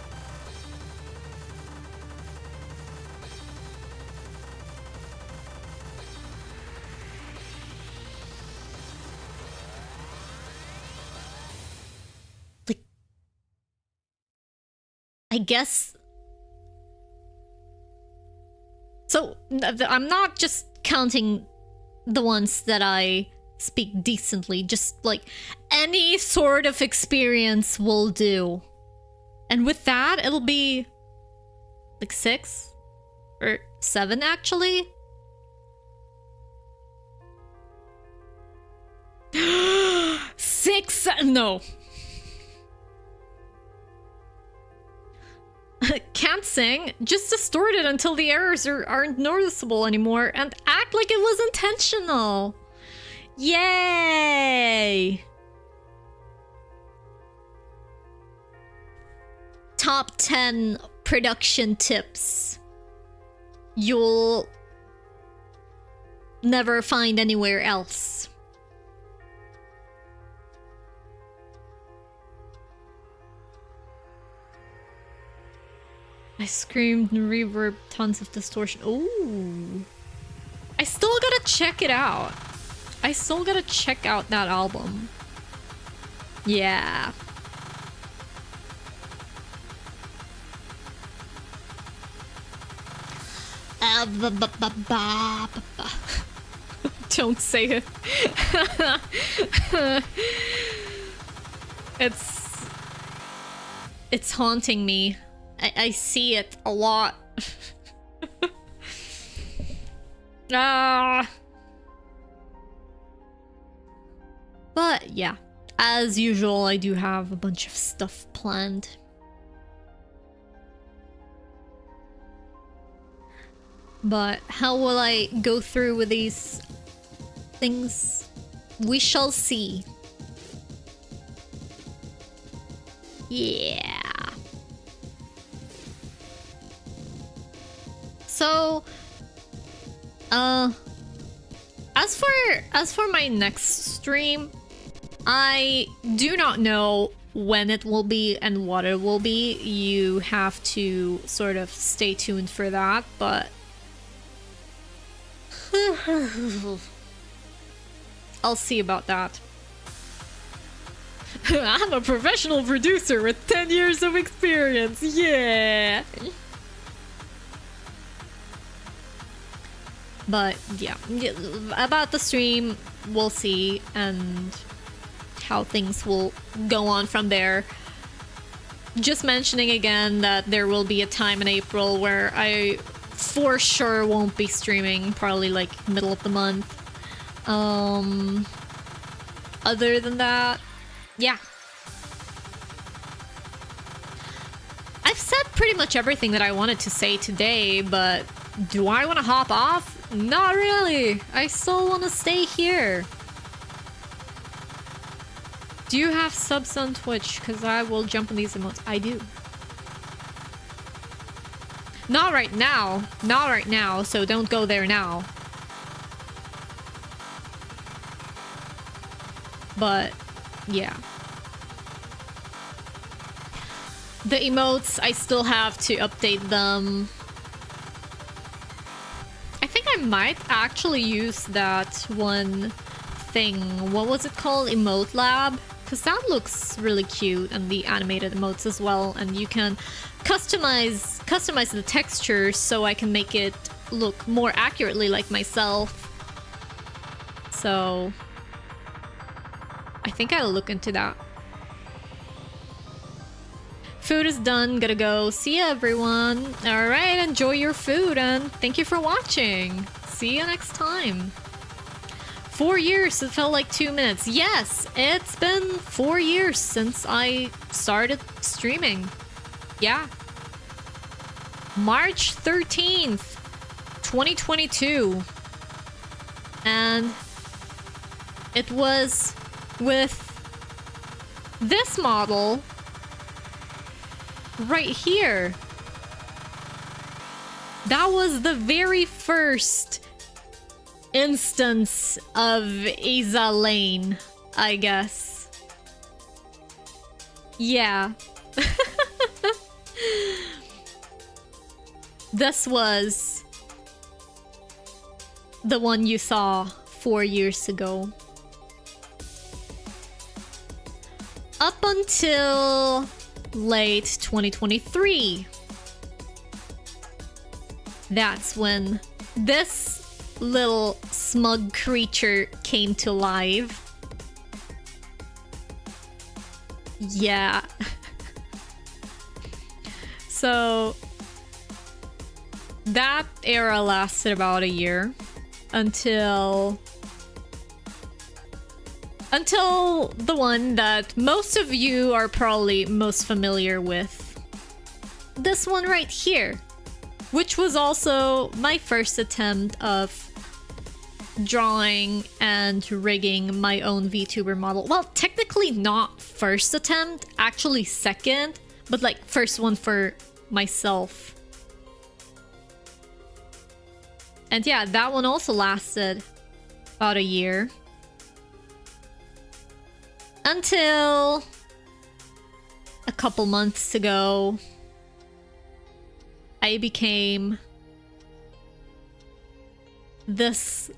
I guess. So, I'm not just counting the ones that I speak decently, just like any sort of experience will do. And with that, it'll be like 6 or 7 actually. Six? No. Can't sing, just distort it until the errors aren't noticeable anymore and act like it was intentional. Yay! Top 10 production tips you'll never find anywhere else. I screamed and reverb, tons of distortion. Ooh. I still gotta check it out. I still gotta check out that album. Yeah. Don't say it. It's haunting me. I see it a lot. Ah. But yeah, as usual, I do have a bunch of stuff planned. But how will I go through with these things? We shall see. Yeah. So, as for my next stream, I do not know when it will be and what it will be. You have to sort of stay tuned for that, but I'll see about that. I'm a professional producer with 10 years of experience, yeah! But yeah, about the stream, we'll see, and how things will go on from there. Just mentioning again that there will be a time in April where I for sure won't be streaming, probably like middle of the month. Other than that, yeah. I've said pretty much everything that I wanted to say today, but do I want to hop off? Not really. I still want to stay here. Do you have subs on Twitch? Because I will jump on these emotes. I do. Not right now. Not right now, so don't go there now. But, yeah. The emotes, I still have to update them. I think I might actually use that one thing. What was it called? Emote Lab? Because that looks really cute, and the animated emotes as well. And you can customize the texture so I can make it look more accurately like myself. So I think I'll look into that. Food is done, gotta go. See ya, everyone. All right, enjoy your food, and thank you for watching. See you next time. 4 years, it felt like 2 minutes. Yes, it's been 4 years since I started streaming. Yeah. March 13th, 2022. And it was with this model right here. That was the very first instance of Laine, I guess. Yeah. This was the one you saw 4 years ago. Up until late 2023. That's when this little smug creature came to life. Yeah. So that era lasted about a year until the one that most of you are probably most familiar with. This one right here, which was also my first attempt of drawing and rigging my own VTuber model. Well, technically not first attempt, actually second, but like first one for myself. And yeah, that one also lasted about a year. Until a couple months ago, I became this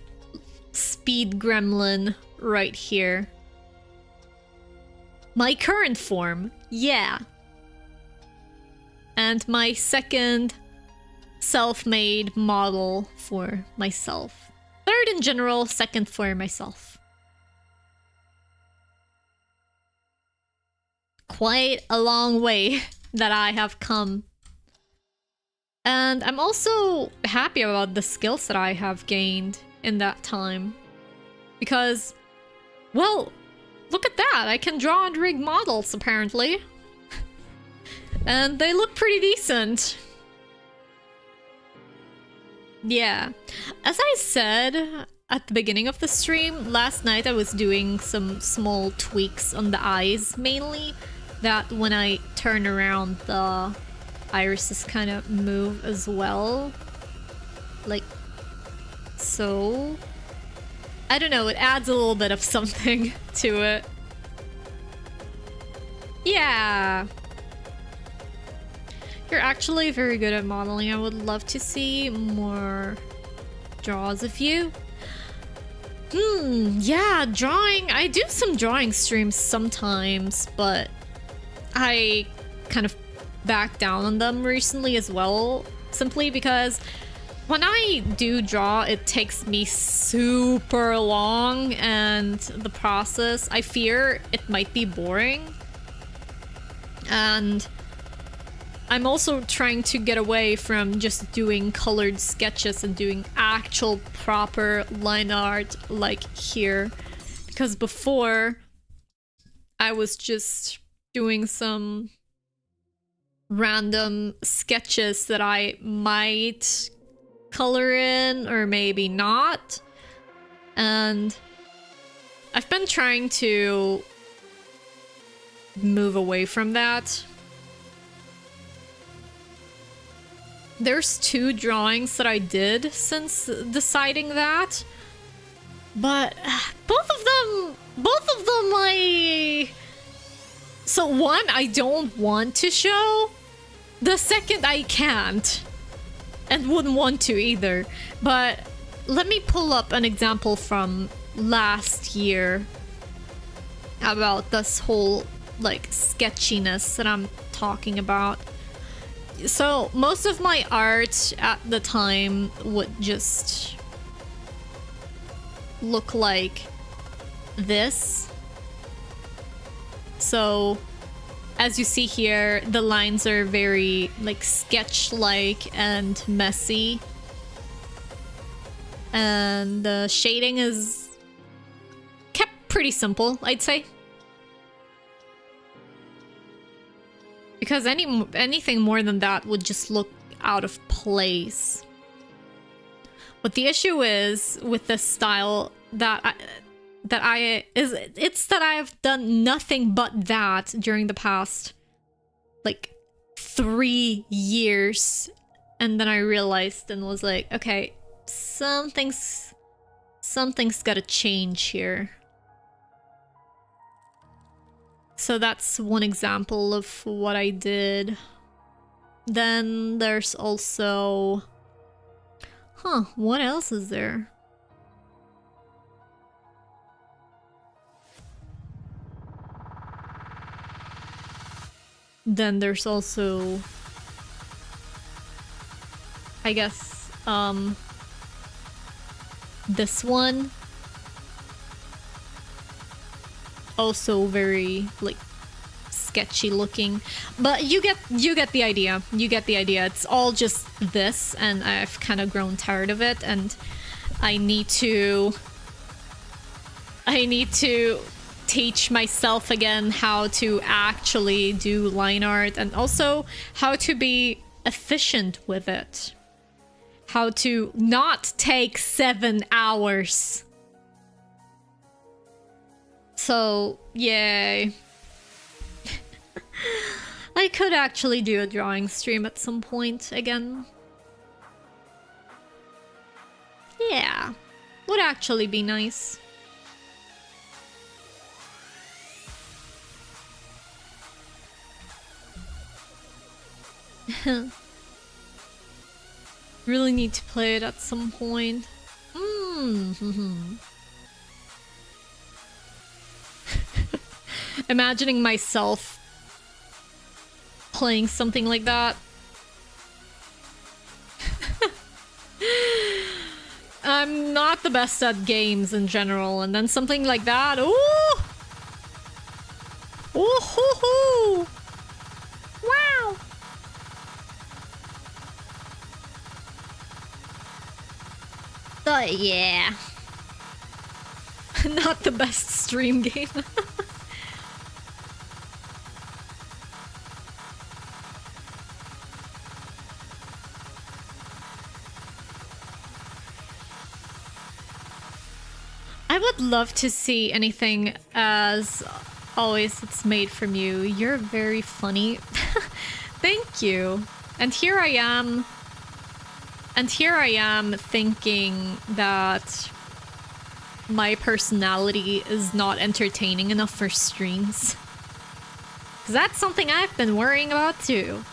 speed gremlin right here. My current form, yeah. And my second self-made model for myself. Third in general, second for myself. Quite a long way that I have come. And I'm also happy about the skills that I have gained in that time. Because, well, look at that! I can draw and rig models, apparently. And they look pretty decent. Yeah. As I said at the beginning of the stream, last night I was doing some small tweaks on the eyes, mainly. That when I turn around, the irises kind of move as well. Like so. I don't know, it adds a little bit of something to it. Yeah. You're actually very good at modeling. I would love to see more draws of you. Yeah, drawing. I do some drawing streams sometimes, but I kind of backed down on them recently as well, simply because When I do draw, it takes me super long, and the process, I fear it might be boring. And I'm also trying to get away from just doing colored sketches and doing actual proper line art like here. Because before, I was just doing some random sketches that I might color in or maybe not. And I've been trying to move away from that. There's 2 drawings that I did since deciding that, but both of them so one I don't want to show, the second I can't and wouldn't want to either. But let me pull up an example from last year about this whole like sketchiness that I'm talking about. So most of my art at the time would just look like this. So as you see here, the lines are very like sketch-like and messy. And the shading is kept pretty simple, I'd say. Because anything more than that would just look out of place. But the issue is with this style it's that I have done nothing but that during the past like 3 years, and then I realized and was like, okay, something's gotta change here. So that's one example of what I did. Then there's also... what else is there? Then there's also... I guess, this one. Also very like sketchy looking, but you get the idea. It's all just this, and I've kind of grown tired of it, and I need to teach myself again how to actually do line art, and also how to be efficient with it, how to not take 7 hours. So, yay. I could actually do a drawing stream at some point again. Yeah, would actually be nice. Really need to play it at some point. Imagining myself playing something like that. I'm not the best at games in general, and then something like that. Ooh! Ooh hoo hoo! Wow! Yeah. Not the best stream game. I would love to see anything. As always, it's made from you. You're very funny. Thank you. And here I am thinking that my personality is not entertaining enough for streams. 'Cause that's something I've been worrying about too.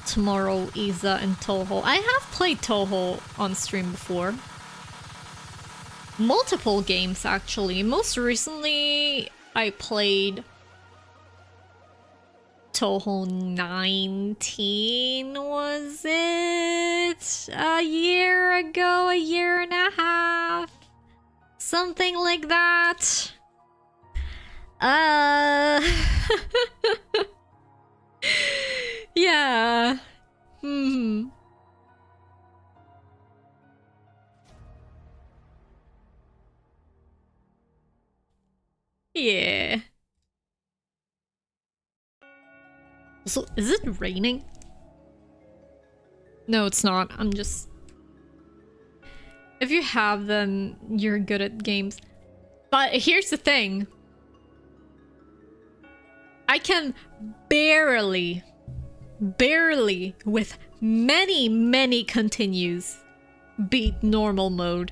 Tomorrow, Isa and Toho. I have played Toho on stream before. Multiple games, actually. Most recently, I played Toho 19, was it? A year ago, a year and a half? Something like that. Yeah. Hmm. Yeah. So, is it raining? No, it's not. I'm just... If you have them, you're good at games. But here's the thing. I can barely, with many, many continues, beat normal mode.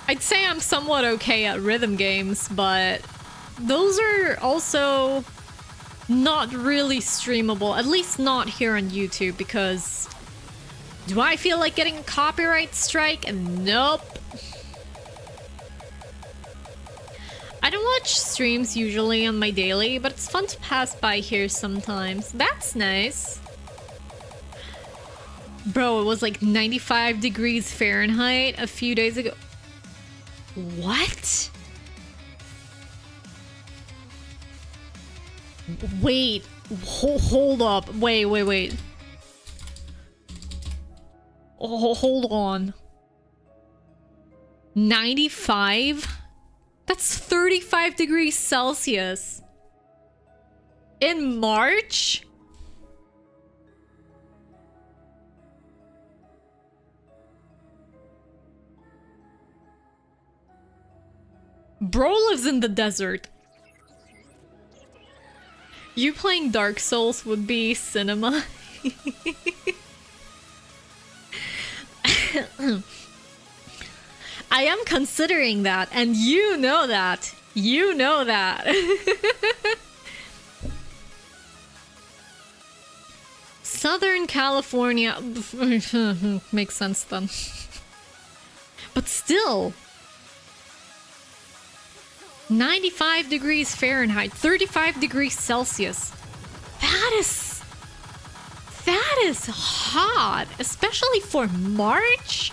I'd say I'm somewhat okay at rhythm games, but those are also not really streamable, at least not here on YouTube, because do I feel like getting a copyright strike? Nope. I don't watch streams usually on my daily, but it's fun to pass by here sometimes. That's nice. Bro, it was like 95 degrees Fahrenheit a few days ago. What? Wait, hold up. Wait. Oh, hold on. 95? That's 35 degrees Celsius. In March? Bro lives in the desert. You playing Dark Souls would be cinema. I am considering that, and you know that. You know that. Southern California. Makes sense then. But still. 95 degrees Fahrenheit, 35 degrees Celsius. That is hot, especially for March.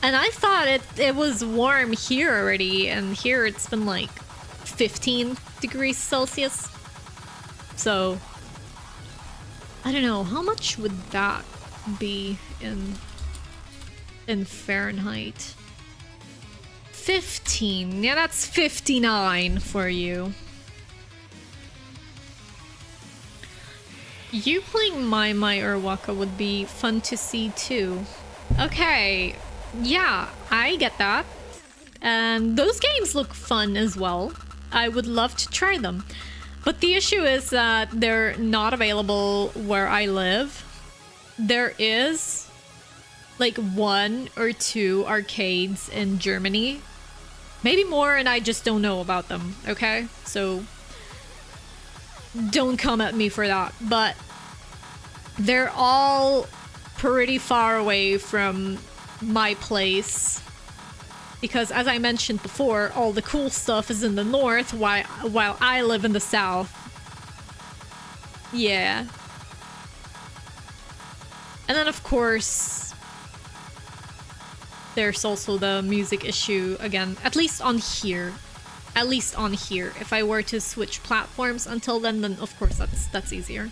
And I thought it was warm here already, and here it's been like 15 degrees Celsius. So I don't know, how much would that be in Fahrenheit? 15. Yeah, that's 59 for you. You playing Mai or Waka would be fun to see too. Okay, yeah, I get that. And those games look fun as well. I would love to try them. But the issue is that they're not available where I live. There is like 1 or 2 arcades in Germany. Maybe more, and I just don't know about them, okay? So don't come at me for that. But they're all pretty far away from my place. Because as I mentioned before, all the cool stuff is in the north while I live in the south. Yeah. And then of course, there's also the music issue again, at least on here. At least on here. If I were to switch platforms until then of course that's easier.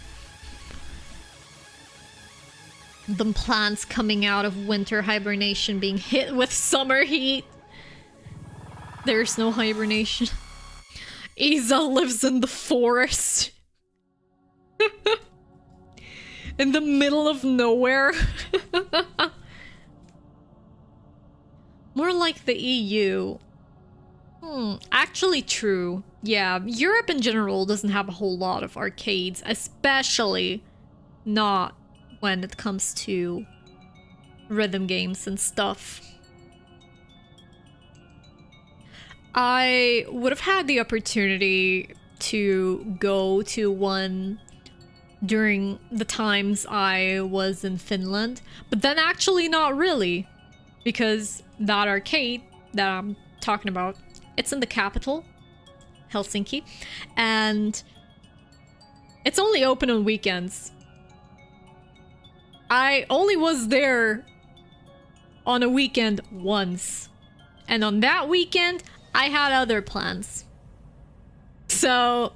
The plants coming out of winter hibernation being hit with summer heat. There's no hibernation. Isa lives in the forest. In the middle of nowhere. More like the EU. Actually true. Yeah, Europe in general doesn't have a whole lot of arcades, especially not when it comes to rhythm games and stuff. I would have had the opportunity to go to one during the times I was in Finland, but then actually not really, because that arcade that I'm talking about, it's in the capital, Helsinki, and it's only open on weekends. I only was there on a weekend once, and on that weekend I had other plans, so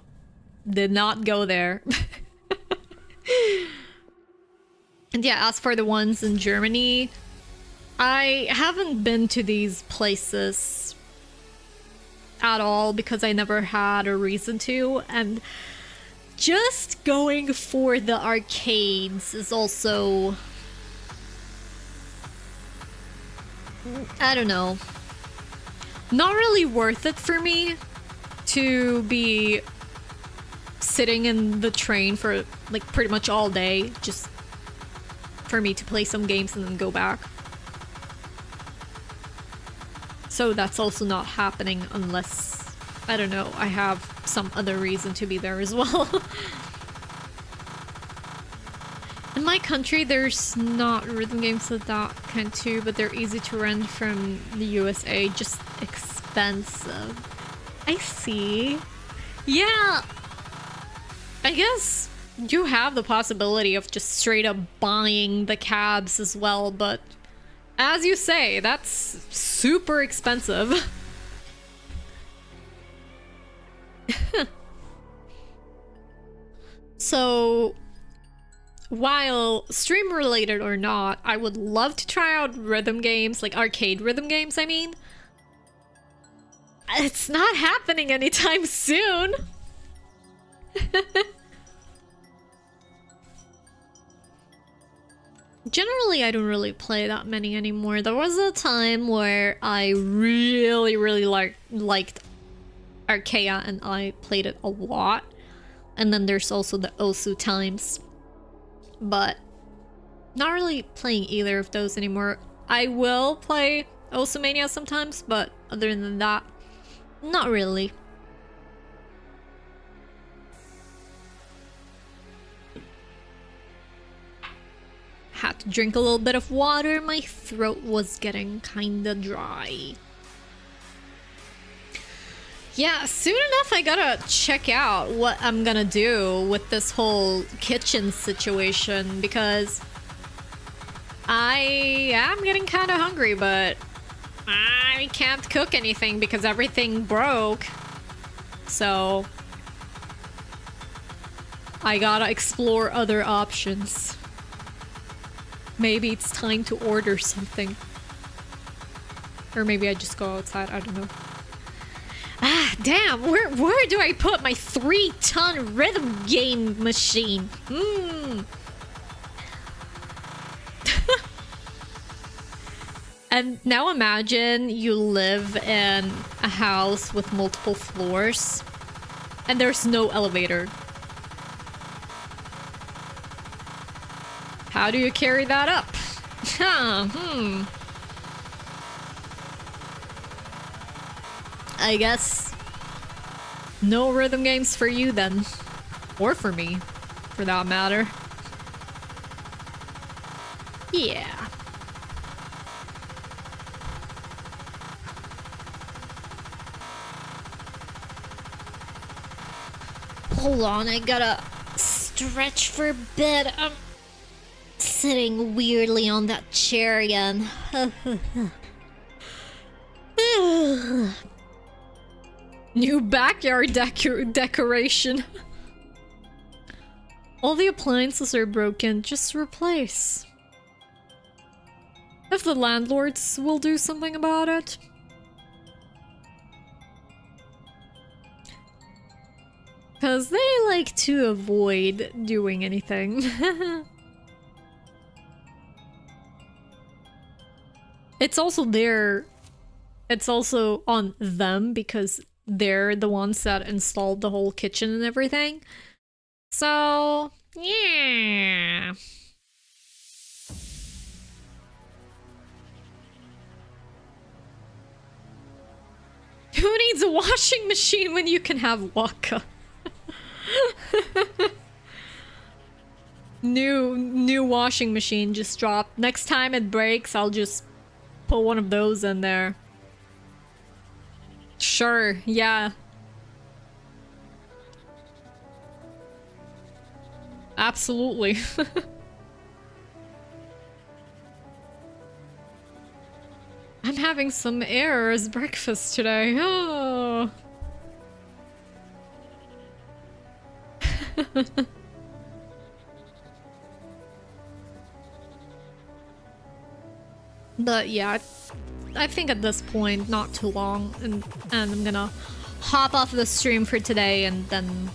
did not go there. And yeah, as for the ones in Germany, I haven't been to these places at all because I never had a reason to, and just going for the arcades is also, I don't know, not really worth it for me to be sitting in the train for like pretty much all day just for me to play some games and then go back. So that's also not happening unless, I don't know, I have some other reason to be there as well. In my country, there's not rhythm games of that kind too, but they're easy to rent from the USA, just expensive. I see. Yeah, I guess you have the possibility of just straight up buying the cabs as well, but as you say, that's super expensive. So, while stream related or not, I would love to try out rhythm games, like arcade rhythm games, I mean. It's not happening anytime soon. Generally, I don't really play that many anymore. There was a time where I really liked Archaea and I played it a lot. And then there's also the Osu times. But not really playing either of those anymore. I will play Osu Mania sometimes, but other than that, not really. Had to drink a little bit of water. My throat was getting kinda dry. Yeah, soon enough I gotta check out what I'm gonna do with this whole kitchen situation, because I am getting kinda hungry, but I can't cook anything because everything broke. So I gotta explore other options. Maybe it's time to order something. Or maybe I just go outside, I don't know. Ah, damn, where do I put my 3-ton rhythm game machine? And now imagine you live in a house with multiple floors and there's no elevator. How do you carry that up? I guess no rhythm games for you then. Or for me, for that matter. Yeah. Hold on, I gotta stretch for a bit. I'm sitting weirdly on that chair again. New backyard decoration. All the appliances are broken, just replace. If the landlords will do something about it. Because they like to avoid doing anything. It's also it's also on them because they're the ones that installed the whole kitchen and everything. So, yeah. Who needs a washing machine when you can have Waka? New washing machine just dropped. Next time it breaks, I'll just put one of those in there. Sure, yeah. Absolutely. I'm having some air as breakfast today. Oh. But yeah, I think at this point, not too long, and I'm gonna hop off the stream for today and then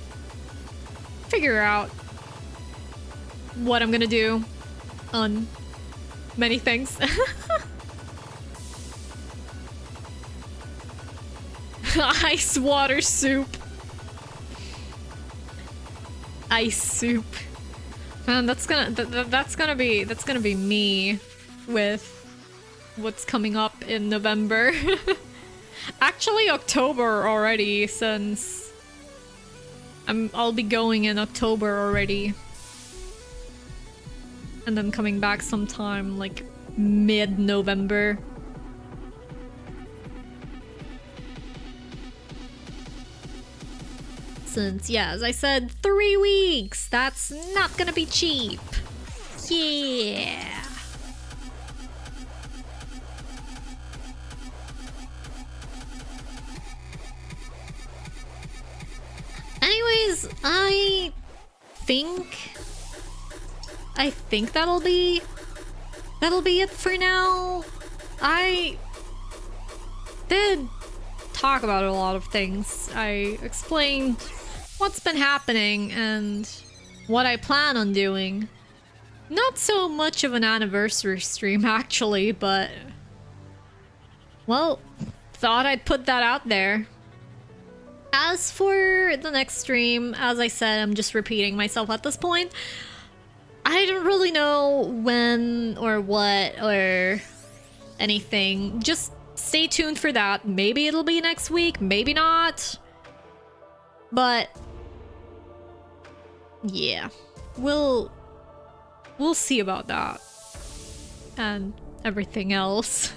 figure out what I'm gonna do on many things. Ice water soup. Ice soup. Man, that's gonna be me with what's coming up in November. Actually, October already, since I'll be going in October already. And then coming back sometime like mid-November. Since, yeah, as I said, 3 weeks! That's not gonna be cheap! Yeah! Anyways, I think that'll be it for now. I did talk about a lot of things. I explained what's been happening and what I plan on doing. Not so much of an anniversary stream actually, but well, thought I'd put that out there. As for the next stream, as I said, I'm just repeating myself at this point. I don't really know when or what or anything. Just stay tuned for that. Maybe it'll be next week, maybe not. But yeah, we'll see about that and everything else.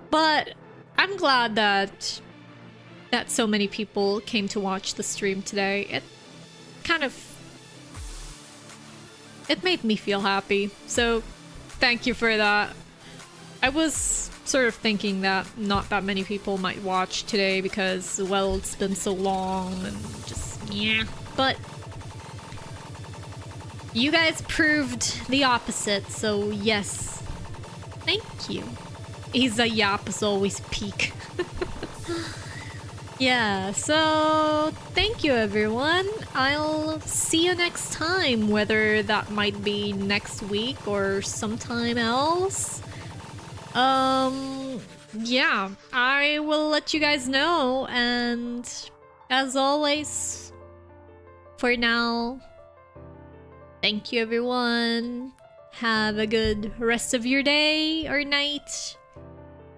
But I'm glad that so many people came to watch the stream today. It made me feel happy, so thank you for that. I was sort of thinking that not that many people might watch today because, well, it's been so long and just, yeah. But you guys proved the opposite, so yes. Thank you. Isa Yap is always peak. Yeah, so thank you everyone. I'll see you next time, whether that might be next week or sometime else. Yeah, I will let you guys know, and as always, for now, thank you everyone. Have a good rest of your day or night.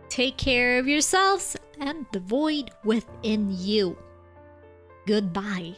Take care of yourselves and the void within you. Goodbye.